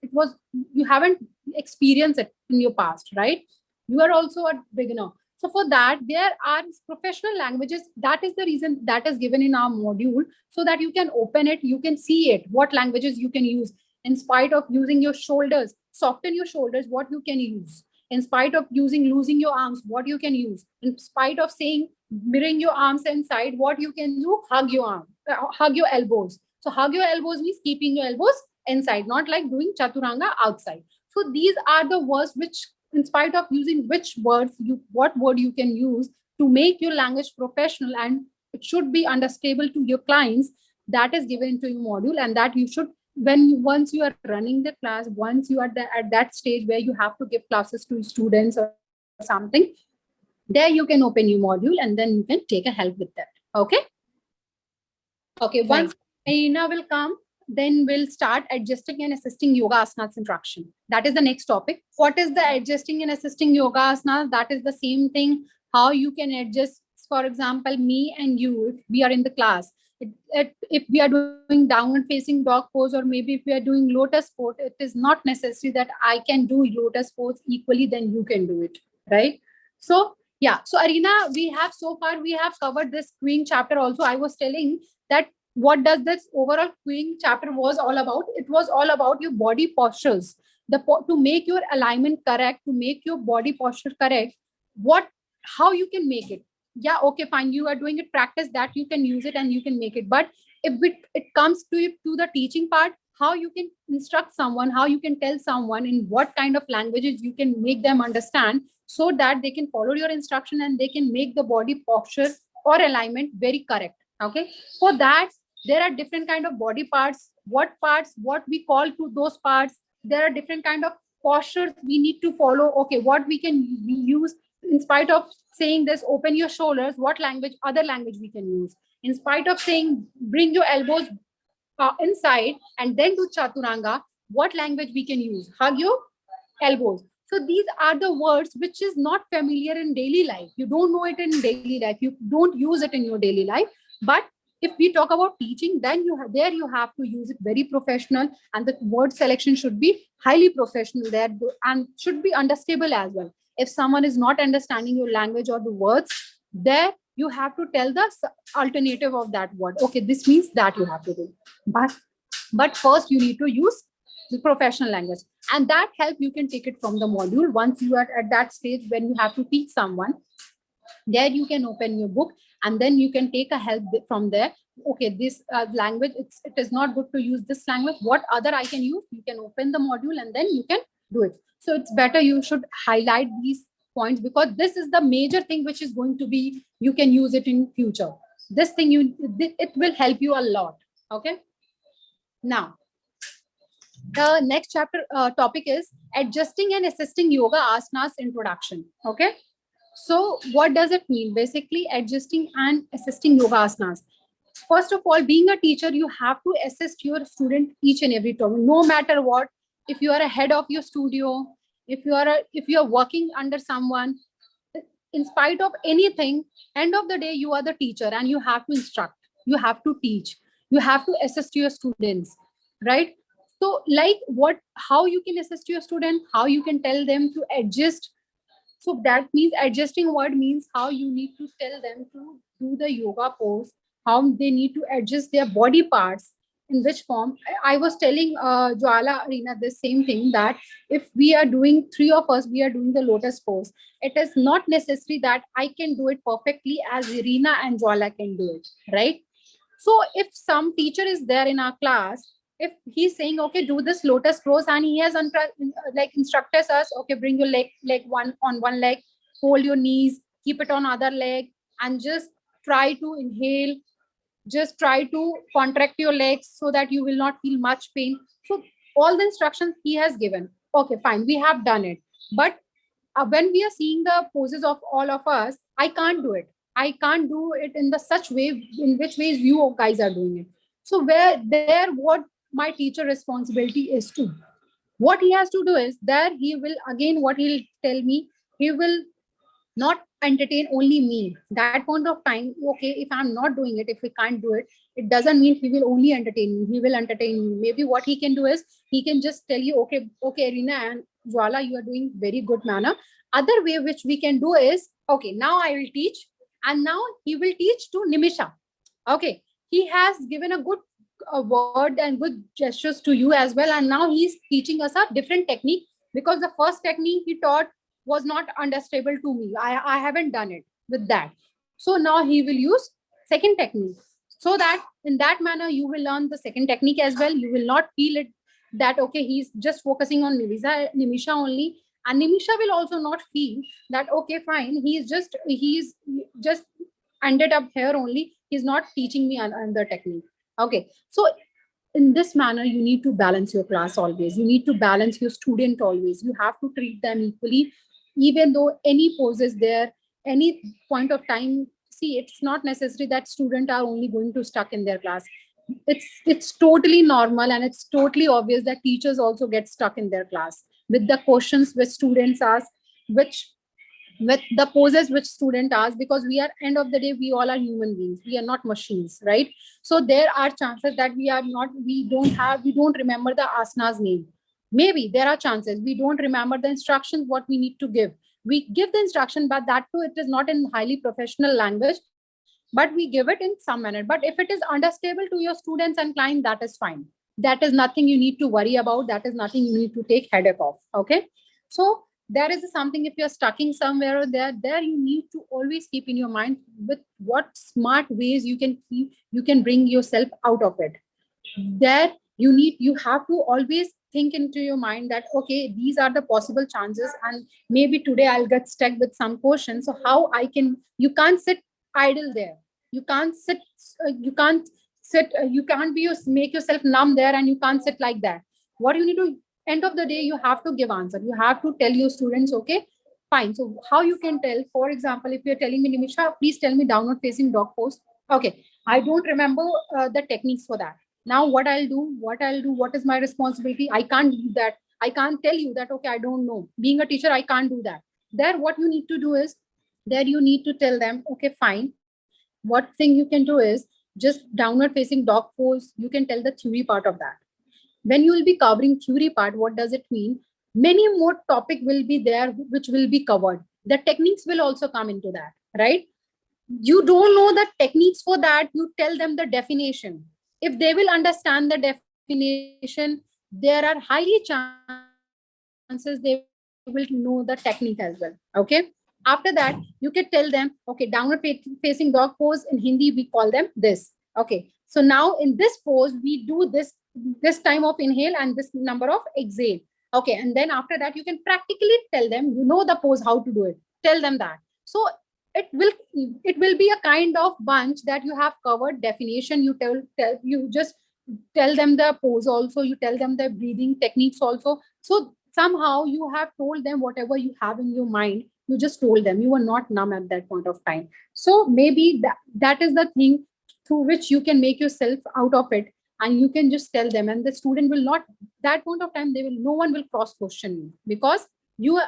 you haven't experienced it in your past, right? You are also a beginner. So for that, there are professional languages. That is the reason that is given in our module, so that you can open it, you can see it, what languages you can use. In spite of using your shoulders, soften your shoulders, what you can use. In spite of losing your arms, what you can use. In spite of saying mirroring your arms inside, what you can do, hug your arm, hug your elbows. So hug your elbows means keeping your elbows inside, not like doing chaturanga outside. So these are the words which, in spite of using which words, what word you can use to make your language professional, and it should be understandable to your clients. That is given into your module, and that you should, once you are running the class, once you are at that stage where you have to give classes to students or something, there you can open your module and then you can take a help with that. Okay. Okay. Once Aina will come, then we'll start adjusting and assisting yoga asanas instruction. That is the next topic. What is the adjusting and assisting yoga asanas? That is the same thing. How you can adjust, for example, me and you, if we are in the class, If we are doing downward facing dog pose, or maybe if we are doing lotus pose, it is not necessary that I can do lotus pose equally, then you can do it, right? So yeah, so Arina, we have so far we have covered this queuing chapter also. I was telling that what does this overall queuing chapter was all about. It was all about your body postures, to make your alignment correct, to make your body posture correct. What, how you can make it? Yeah, okay, fine, you are doing it, practice that, you can use it and you can make it. But if it comes to the teaching part, how you can instruct someone, how you can tell someone in what kind of languages you can make them understand, so that they can follow your instruction and they can make the body posture or alignment very correct. Okay, for that there are different kind of body parts, what we call to those parts. There are different kind of postures we need to follow. Okay, what we use, in spite of saying this, open your shoulders, what language, other language we can use? In spite of saying bring your elbows inside and then do chaturanga, what language we can use? Hug your elbows. So these are the words which is not familiar in daily life. You don't know it in daily life. You don't use it in your daily life. But if we talk about teaching, then there you have to use it very professional, and the word selection should be highly professional there, and should be understandable as well. If someone is not understanding your language or the words, there you have to tell the alternative of that word. Okay, this means that you have to do. But first you need to use the professional language, and that help you can take it from the module. Once you are at that stage when you have to teach someone, there you can open your book and then you can take a help from there. Okay, this language, it is not good to use this language, what other I can use? You can open the module and then you can do it. So it's better you should highlight these points, because this is the major thing which is going to be, you can use it in future. This thing it will help you a lot. Okay, now the next chapter topic is adjusting and assisting yoga asanas introduction. Okay, so what does it mean? Basically, adjusting and assisting yoga asanas. First of all, being a teacher, you have to assist your student each and every time, no matter what. If you are a head of your studio, if you are working under someone, in spite of anything, end of the day you are the teacher and you have to instruct, you have to teach, you have to assist your students, right? So like what, how you can assist your student, how you can tell them to adjust. So that means adjusting word means how you need to tell them to do the yoga pose, how they need to adjust their body parts, in which form. I was telling Jwala Arena the same thing, that if we are doing, three of us, we are doing the lotus pose, it is not necessary that I can do it perfectly as Irina and Jwala can do it, right? So if some teacher is there in our class, if he's saying, okay, do this lotus pose, and he has like instructed us, okay, bring your leg one on one leg, hold your knees, keep it on other leg, and just try to inhale, just try to contract your legs so that you will not feel much pain. So all the instructions he has given, okay, fine, we have done it. But when we are seeing the poses of all of us, I can't do it. I can't do it in the such way in which ways you guys are doing it. So where there, what my teacher responsibility is to, what he has to do is, there he will, again what he'll tell me, he will not entertain only me that point of time. Okay, if I'm not doing it, if we can't do it, it doesn't mean he will only entertain me, he will entertain me. Maybe what he can do is, he can just tell you, okay, okay, Arina and Jwala, you are doing very good manner. Other way which we can do is, okay, now I will teach, and now he will teach to Nimisha. Okay, he has given a good word and good gestures to you as well, and now he's teaching us a different technique, because the first technique he taught was not understandable to me. I haven't done it with that. So now he will use second technique, so that in that manner you will learn the second technique as well. You will not feel it that, okay, he's just focusing on Nimisha only, and Nimisha will also not feel that, okay, fine, he's just ended up here only, he's not teaching me another technique. Okay, so in this manner you need to balance your class always, you need to balance your student always, you have to treat them equally, even though any pose is there, any point of time. See, it's not necessary that students are only going to stuck in their class. It's totally normal, and it's totally obvious that teachers also get stuck in their class with the questions which students ask, which with the poses which student asks, because we are, end of the day, we all are human beings, we are not machines, right? So there are chances that we don't remember the asanas name. Maybe there are chances we don't remember the instructions what we need to give. We give the instruction, but that too it is not in highly professional language, but we give it in some manner. But if it is understandable to your students and client, that is fine. That is nothing you need to worry about, that is nothing you need to take headache of. Okay, so there is something, if you're stucking somewhere or there you need to always keep in your mind with what smart ways you can bring yourself out of it. There you have to always think into your mind that okay, these are the possible chances, and maybe today I'll get stuck with some portion, so how I can, you can't sit idle there. You can't sit you can't sit you can't be make yourself numb there, and you can't sit like that. What you need to, end of the day, you have to give answer, you have to tell your students, okay, fine. So how you can tell, for example, if you're telling me, Nimisha, please tell me downward facing dog pose. Okay, I don't remember the techniques for that. Now what is my responsibility? I can't do that. I can't tell you that, okay, I don't know. Being a teacher, I can't do that. There, what you need to do is, there you need to tell them, okay, fine. What thing you can do is, just downward facing dog pose, you can tell the theory part of that. When you will be covering theory part, what does it mean? Many more topic will be there which will be covered. The techniques will also come into that, right? You don't know the techniques for that, you tell them the definition. If they will understand the definition, there are highly chances they will know the technique as well. Okay, after that you can tell them, okay, downward facing dog pose in Hindi we call them this. Okay, so now in this pose we do this time of inhale and this number of exhale. Okay, and then after that you can practically tell them, you know the pose how to do it, tell them that. So it will it will be a kind of bunch that you have covered definition. You just tell them the pose also, you tell them the breathing techniques also. So somehow you have told them whatever you have in your mind, you just told them, you were not numb at that point of time. So maybe that is the thing through which you can make yourself out of it, and you can just tell them, and the student will not, that point of time they will, no one will cross question you, because you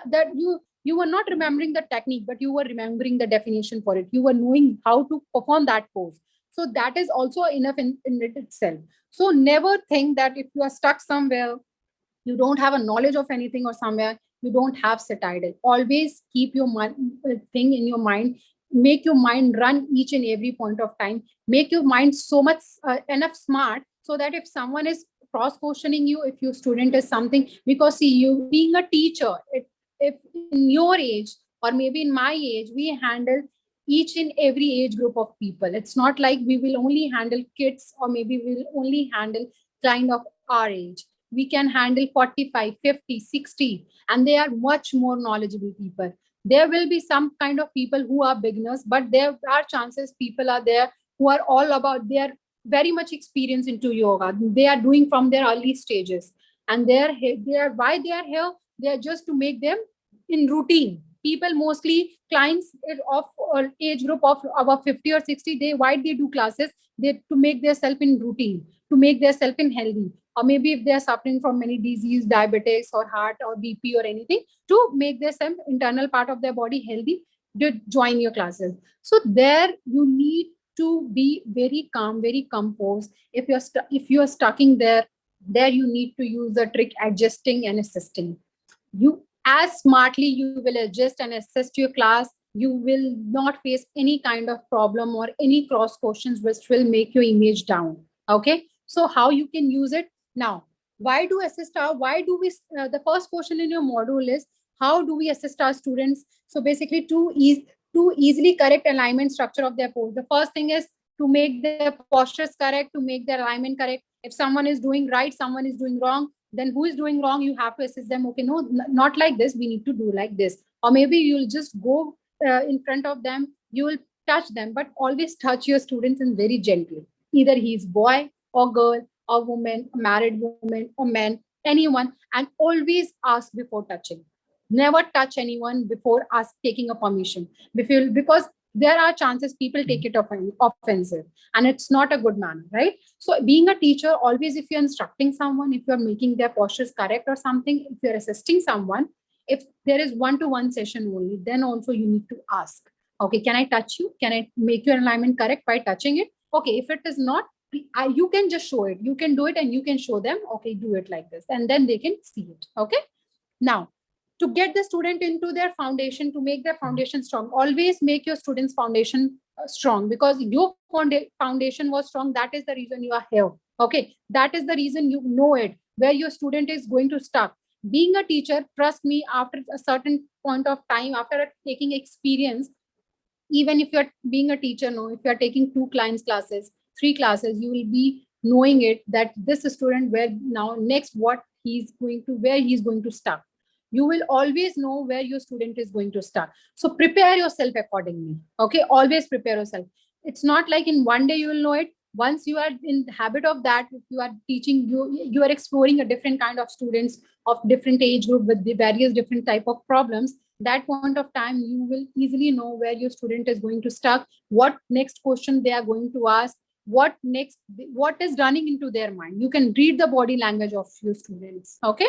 were not remembering the technique, but you were remembering the definition for it. You were knowing how to perform that pose. So that is also enough in it itself. So never think that if you are stuck somewhere, you don't have a knowledge of anything, or somewhere you don't have sit idle. Always keep your thing in your mind. Make your mind run each and every point of time. Make your mind so much enough smart, so that if someone is cross questioning you, if your student is something, because see, you being a teacher, if in your age or maybe in my age, we handle each and every age group of people. It's not like we will only handle kids, or maybe we'll only handle kind of our age. We can handle 45, 50, 60, and they are much more knowledgeable people. There will be some kind of people who are beginners, but there are chances people are there who are all about, they are very much experienced into yoga. They are doing from their early stages, and they are why they are here. They are just to make them in routine. People, mostly clients of age group of about 50 or 60, they why they do classes, they to make their self in routine, to make their self in healthy, or maybe if they are suffering from many disease, diabetics or heart or BP or anything, to make their some internal part of their body healthy, to join your classes. So there you need to be very calm, very composed. If if you are stucking there you need to use the trick adjusting and assisting. You, as smartly you will adjust and assist your class, you will not face any kind of problem or any cross questions which will make your image down. Okay, so how you can use it now? Why do assist our, why do we the first question in your module is, how do we assist our students? So basically to easily correct alignment structure of their pose. The first thing is to make their postures correct, to make their alignment correct. If someone is doing right, someone is doing wrong, then who is doing wrong, you have to assist them. Okay, no, not like this, we need to do like this. Or maybe you'll just go in front of them, you will touch them, but always touch your students in very gently. Either he is boy or girl or woman, married woman or man, anyone, and always ask before touching. Never touch anyone before us taking a permission, because there are chances people take it offensive, and it's not a good manner, right? So being a teacher, always, if you're instructing someone, if you're making their postures correct or something, if you're assisting someone, If there is one-to-one session only, then also you need to ask, okay, can I touch you? Can I make your alignment correct by touching it? Okay, if it is not, you can just show it. You can do it and you can show them, okay, do it like this, and then they can see it. Okay. Now, to get the student into their foundation, to make their foundation strong, always make your students' foundation strong, because your foundation was strong. That is the reason you are here. Okay. That is the reason you know it, where your student is going to start. Being a teacher, trust me, after a certain point of time, after taking experience, even if you're being a teacher, no, if you're taking 2 clients classes, 3 classes, you will be knowing it that this student, where now next what he's going to, where he's going to start. You will always know where your student is going to start. So prepare yourself accordingly. Okay, always prepare yourself. It's not like in one day you will know it. Once you are in the habit of that, if you are teaching, you are exploring a different kind of students of different age group with the various different type of problems. That point of time you will easily know where your student is going to start, what next question they are going to ask, what next, what is running into their mind. You can read the body language of your students. Okay.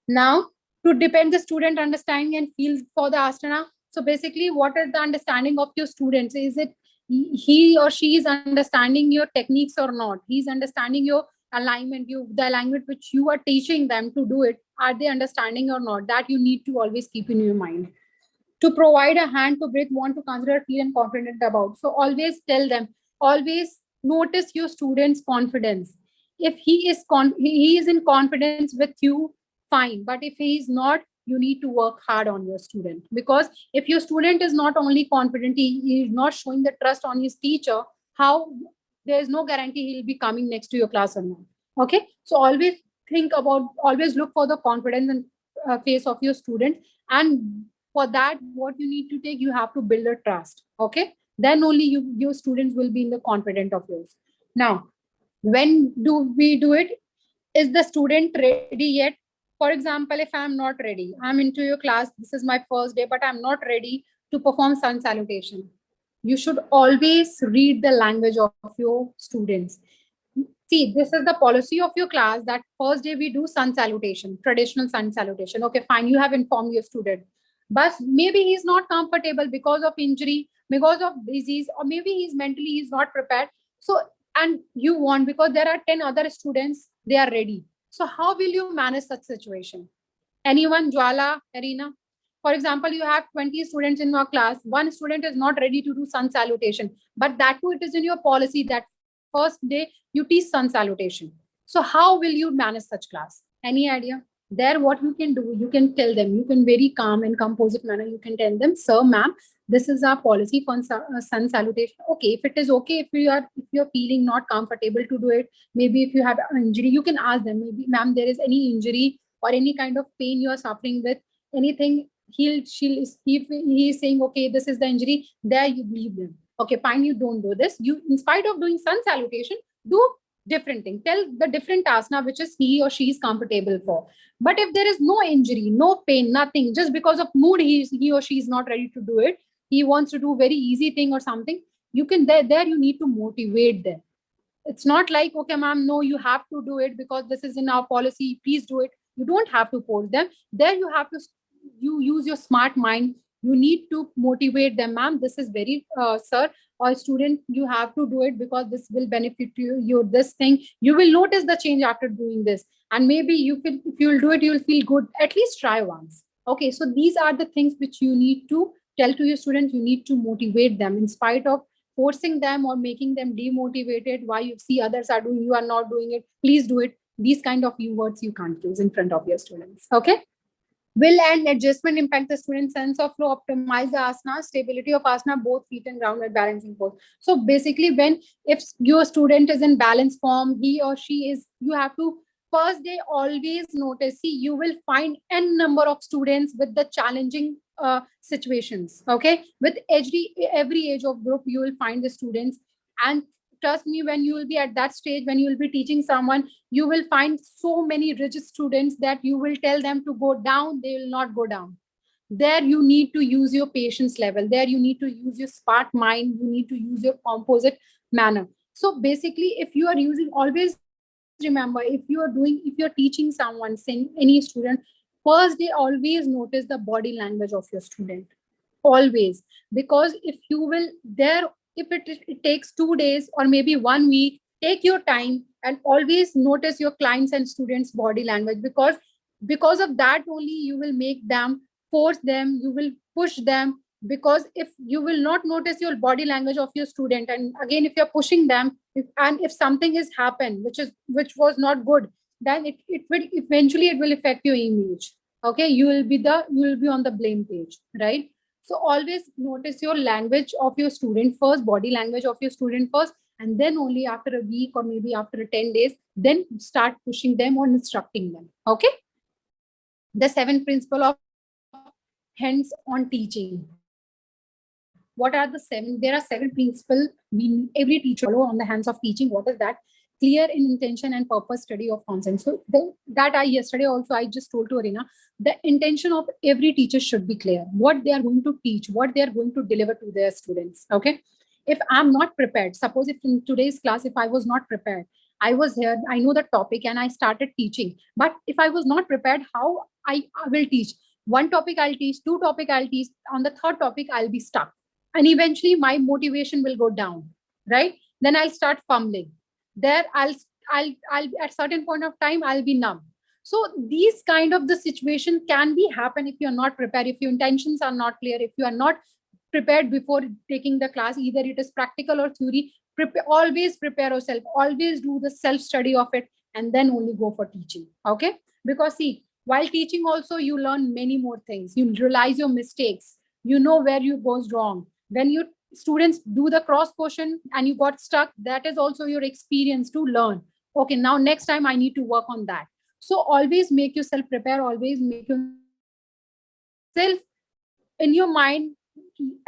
Now, to depend the student understanding and feel for the asana. So basically, what is the understanding of your students? Is it he or she is understanding your techniques or not? He's understanding your alignment, the alignment which you are teaching them to do it. Are they understanding or not? That you need to always keep in your mind. To provide a hand to breathe, want to consider, feel and confident about. So always tell them, always notice your student's confidence. If he is in confidence with you, fine. But if he is not, you need to work hard on your student, because if your student is not only confident, he is not showing the trust on his teacher, how, there is no guarantee he'll be coming next to your class or not. Okay. So always think about, always look for the confidence and face of your student. And for that, what you need to take, you have to build a trust. Okay. Then only your students will be in the confident of yours. Now, when do we do it? Is the student ready yet? For example, if I'm not ready, I'm into your class, this is my first day, but I'm not ready to perform sun salutation. You should always read the language of your students. See, this is the policy of your class, that first day we do sun salutation, traditional sun salutation. Okay, fine, you have informed your student. But maybe he's not comfortable because of injury, because of disease, or maybe he's not prepared. So, and you want, because there are 10 other students, they are ready. So how will you manage such situation? Anyone, Jwala, Arena? For example, you have 20 students in your class. One student is not ready to do sun salutation, but that too, it is in your policy that first day you teach sun salutation. So how will you manage such class? Any idea? There, what you can do, you can tell them, you can very calm and composite manner, you can tell them, sir, ma'am, this is our policy for sun salutation. Okay, if it is okay, if you're feeling not comfortable to do it, maybe if you have an injury, you can ask them, maybe, ma'am, there is any injury or any kind of pain you are suffering with, anything, he is saying, okay, this is the injury, there you leave them. Okay, fine, you don't do this. You, in spite of doing sun salutation, do different thing. Tell the different asana which is he or she is comfortable for. But if there is no injury, no pain, nothing, just because of mood, he or she is not ready to do it, he wants to do very easy thing or something, you can, there you need to motivate them. It's not like, okay, ma'am, no, you have to do it because this is in our policy, please do it. You don't have to force them. There you have to, you use your smart mind. You need to motivate them, ma'am, this is very, sir or student, you have to do it because this will benefit you this thing, you will notice the change after doing this, and maybe you can, if you'll do it, you'll feel good, at least try once. Okay, so these are the things which you need to tell to your students. You need to motivate them in spite of forcing them or making them demotivated. Why you see others are doing, you are not doing it, please do it. These kind of words you can't use in front of your students. Okay. Will and adjustment impact the student's sense of flow, optimize the asana, stability of asana, both feet and ground at balancing pose. So basically, when, if your student is in balance form, he or she is, you have to first day always notice, see, you will find n number of students with the challenging situations. Okay, with every age of group, you will find the students. And trust me, when you will be at that stage, when you will be teaching someone, you will find so many rigid students that you will tell them to go down, they will not go down. There you need to use your patience level, there you need to use your smart mind, you need to use your composite manner. So basically, if you are using, always remember, if you are teaching someone, saying any student, First day, always notice the body language of your student. Always. Because if you will there, if it takes 2 days or maybe 1 week, take your time and always notice your clients and students body language, because of that only you will make them, force them, you will push them. Because if you will not notice your body language of your student, and again if you're pushing them, if something has happened which was not good, then it will eventually, it will affect your image. Okay, you will be on the blame page, right? So always notice your language of your student first, body language of your student first, and then only after a week or maybe after 10 days, then start pushing them or instructing them. Okay. The seventh principle of hands-on teaching. What are the seven? There are seven principles every teacher follow on the hands of teaching. What is that? Clear in intention and purpose, study of content. So that I yesterday also I just told to Arena, the intention of every teacher should be clear. What they are going to teach, what they are going to deliver to their students. Okay. If I'm not prepared, suppose if in today's class, if I was not prepared, I was here, I know the topic and I started teaching. But if I was not prepared, how I will teach? One topic I'll teach, two topic I'll teach, on the third topic I'll be stuck. And eventually my motivation will go down, right? Then I'll start fumbling. There I'll at certain point of time I'll be numb. So these kind of the situation can be happen if you're not prepared, if your intentions are not clear, if you are not prepared before taking the class, either it is practical or theory. Always prepare yourself, always do the self study of it, and then only go for teaching. Okay. Because see, while teaching also you learn many more things, you realize your mistakes, you know where you goes wrong. When you students do the cross question and you got stuck, that is also your experience to learn. Okay, now next time I need to work on that. So always make yourself prepare, always make yourself in your mind,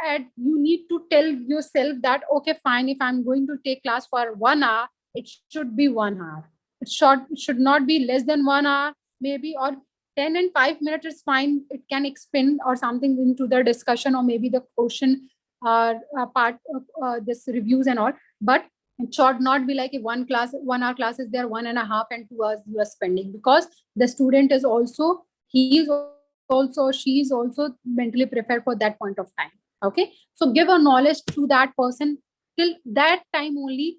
and you need to tell yourself that okay fine, if I'm going to take class for 1 hour, it should be 1 hour. It should not be less than 1 hour, maybe, or 10 and 5 minutes is fine. It can expand or something into the discussion or maybe the question part of this reviews and all. But it should not be like a 1 hour class is there, 1.5 and 2 hours you are spending, because the student is also, he is also, she is also mentally prepared for that point of time. Okay. So give a knowledge to that person till that time only,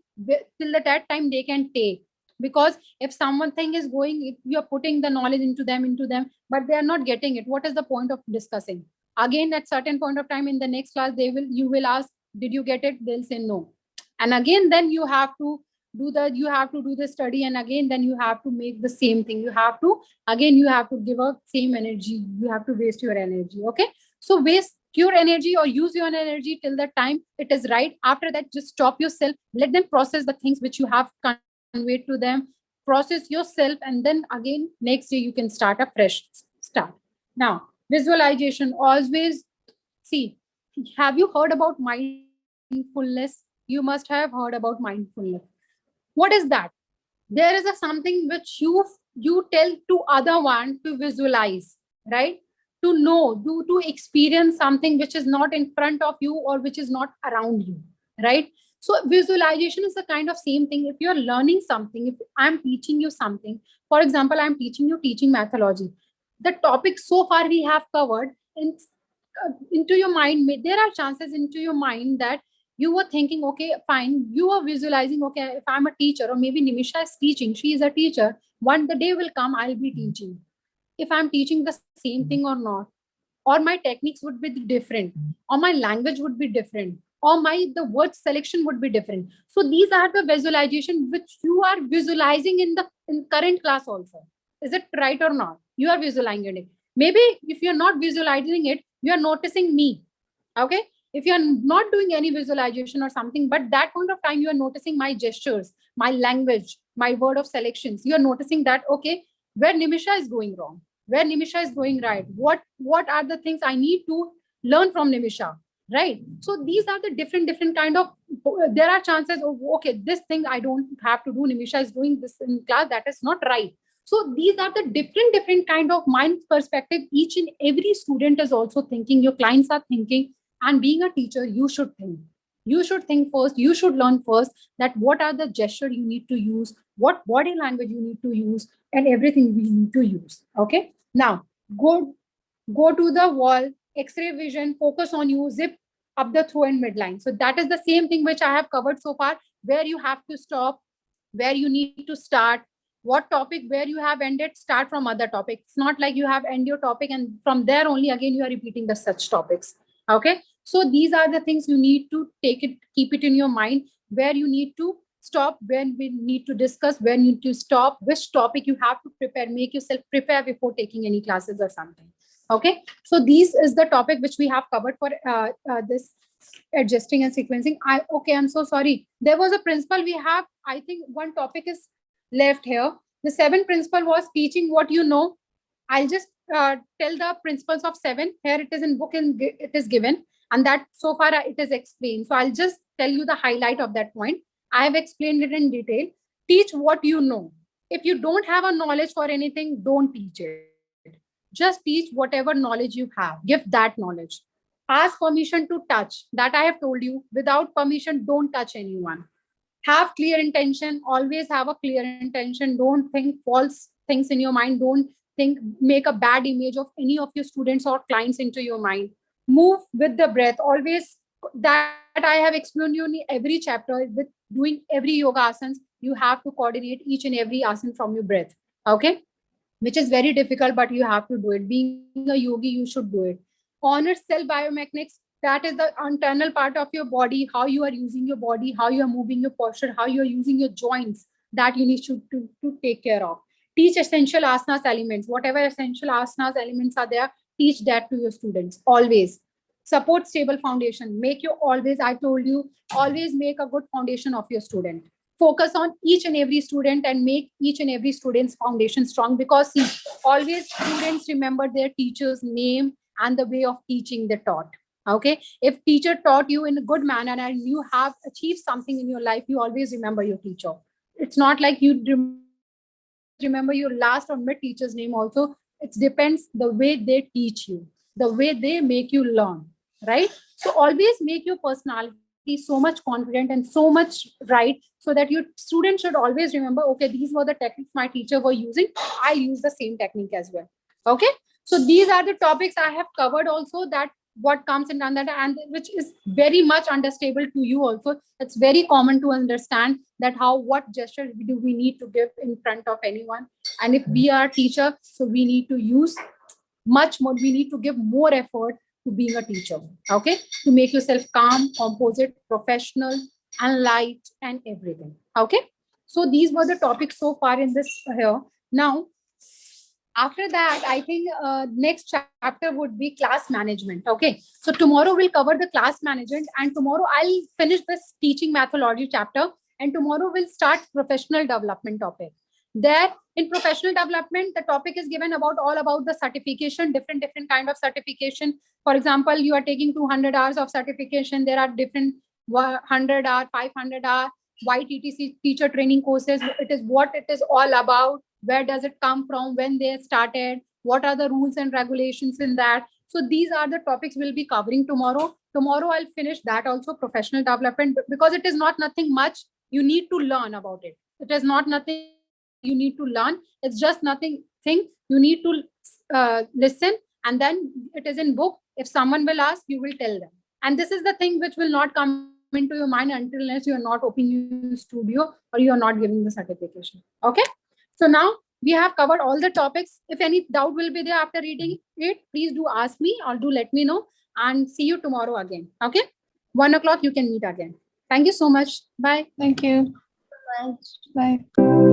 till that time they can take. Because if someone thing is going, if you are putting the knowledge into them, but they are not getting it, what is the point of discussing? Again at certain point of time in the next class, you will ask, did you get it? They'll say no. And again then you have to do the study, and again then you have to make the same thing. You have to give up same energy, you have to waste your energy. Okay. So waste your energy or use your energy till the time it is right. After that, just stop yourself, let them process the things which you have conveyed to them, process yourself, and then again next day you can start a fresh start. Now, visualization always. See, have you heard about mindfulness? You must have heard about mindfulness. What is that? There is a something which you tell to other one to visualize, right? To know, to experience something which is not in front of you or which is not around you, right? So visualization is a kind of same thing. If you're learning something, if I'm teaching you something, for example, I'm teaching you teaching methodology, the topic so far we have covered in, into your mind, there are chances into your mind that you were thinking, okay fine, you are visualizing, okay, if I'm a teacher, or maybe Nimisha is teaching, she is a teacher, one the day will come I'll be teaching. If I'm teaching the same thing or not, or my techniques would be different, or my language would be different, or my the word selection would be different. So these are the visualization which you are visualizing in current class also. Is it right or not? You are visualizing it. Maybe if you're not visualizing it, you are noticing me. Okay. If you're not doing any visualization or something, but that point of time you are noticing my gestures, my language, my word of selections, you are noticing that okay, where Nimisha is going wrong, where Nimisha is going right, what are the things I need to learn from Nimisha, right? So these are the different kind of, there are chances of okay, this thing I don't have to do, Nimisha is doing this in class, that is not right. So these are the different kind of mind perspective each and every student is also thinking, your clients are thinking. And being a teacher, you should think first, you should learn first that what are the gesture you need to use, what body language you need to use, and everything we need to use. Okay. Now go to the wall, X-ray vision, focus on you, zip up the throw and midline. So that is the same thing which I have covered so far, where you have to stop, where you need to start, what topic, where you have ended, start from other topics. It's not like you have end your topic and from there only again you are repeating the such topics. Okay. So these are the things you need to take it, keep it in your mind, where you need to stop, when we need to discuss, when you need to stop, which topic you have to prepare, make yourself prepare before taking any classes or something. Okay. So these is the topic which we have covered for this adjusting and sequencing. I'm so sorry. There was a principle we have. I think one topic is left here. The seventh principle was teaching what you know. I'll just tell the principles of seven. Here it is in book and it is given, and that so far it is explained. So I'll just tell you the highlight of that point. I have explained it in detail. Teach what you know. If you don't have a knowledge for anything, don't teach it. Just teach whatever knowledge you have. Give that knowledge. Ask permission to touch. That I have told you. Without permission, don't touch anyone. Have clear intention. Always have a clear intention. Don't think false things in your mind. Don't make a bad image of any of your students or clients into your mind. Move with the breath. Always, that I have explained you in every chapter, with doing every yoga asanas, you have to coordinate each and every asana from your breath. Okay, which is very difficult, but you have to do it. Being a yogi, you should do it. Honor cell biomechanics. That is the internal part of your body, how you are using your body, how you are moving your posture, how you are using your joints, that you need to take care of. Teach essential asanas elements. Whatever essential asanas elements are there, teach that to your students. Always. Support stable foundation. Make you always, I told you, always make a good foundation of your student. Focus on each and every student and make each and every student's foundation strong, because see, always students remember their teacher's name and the way of teaching they taught. Okay, if teacher taught you in a good manner and you have achieved something in your life, you always remember your teacher. It's not like you remember your last or mid teacher's name also. It depends the way they teach you, the way they make you learn, right? So always make your personality so much confident and so much right, so that your students should always remember, okay, these were the techniques my teacher were using, I'll use the same technique as well. Okay, so these are the topics I have covered also, that what comes in that, and which is very much understandable to you also. It's very common to understand that how, what gesture do we need to give in front of anyone. And if we are teacher, so we need to use much more, we need to give more effort to being a teacher. Okay, to make yourself calm, composite, professional, and light, and everything. Okay, so these were the topics so far in this here. Now after that, I think next chapter would be class management. Okay, so tomorrow we'll cover the class management, and tomorrow I'll finish this teaching methodology chapter, and tomorrow we'll start professional development topic. There in professional development, the topic is given about all about the certification, different kind of certification. For example, you are taking 200 hours of certification. There are different 100 hour, 500 hour YTTC teacher training courses. It is what it is all about. Where does it come from, when they started, what are the rules and regulations in that. So these are the topics we'll be covering tomorrow. I'll finish that also, professional development, because it is not nothing much you need to learn about it. It is not nothing you need to learn. It's just nothing thing you need to listen, and then it is in book. If someone will ask, you will tell them. And this is the thing which will not come into your mind until unless you are not opening your studio or you are not giving the certification. Okay, so now we have covered all the topics. If any doubt will be there after reading it, please do ask me or do let me know, and see you tomorrow again. Okay, 1 o'clock you can meet again. Thank you so much. Bye. Thank you. Bye.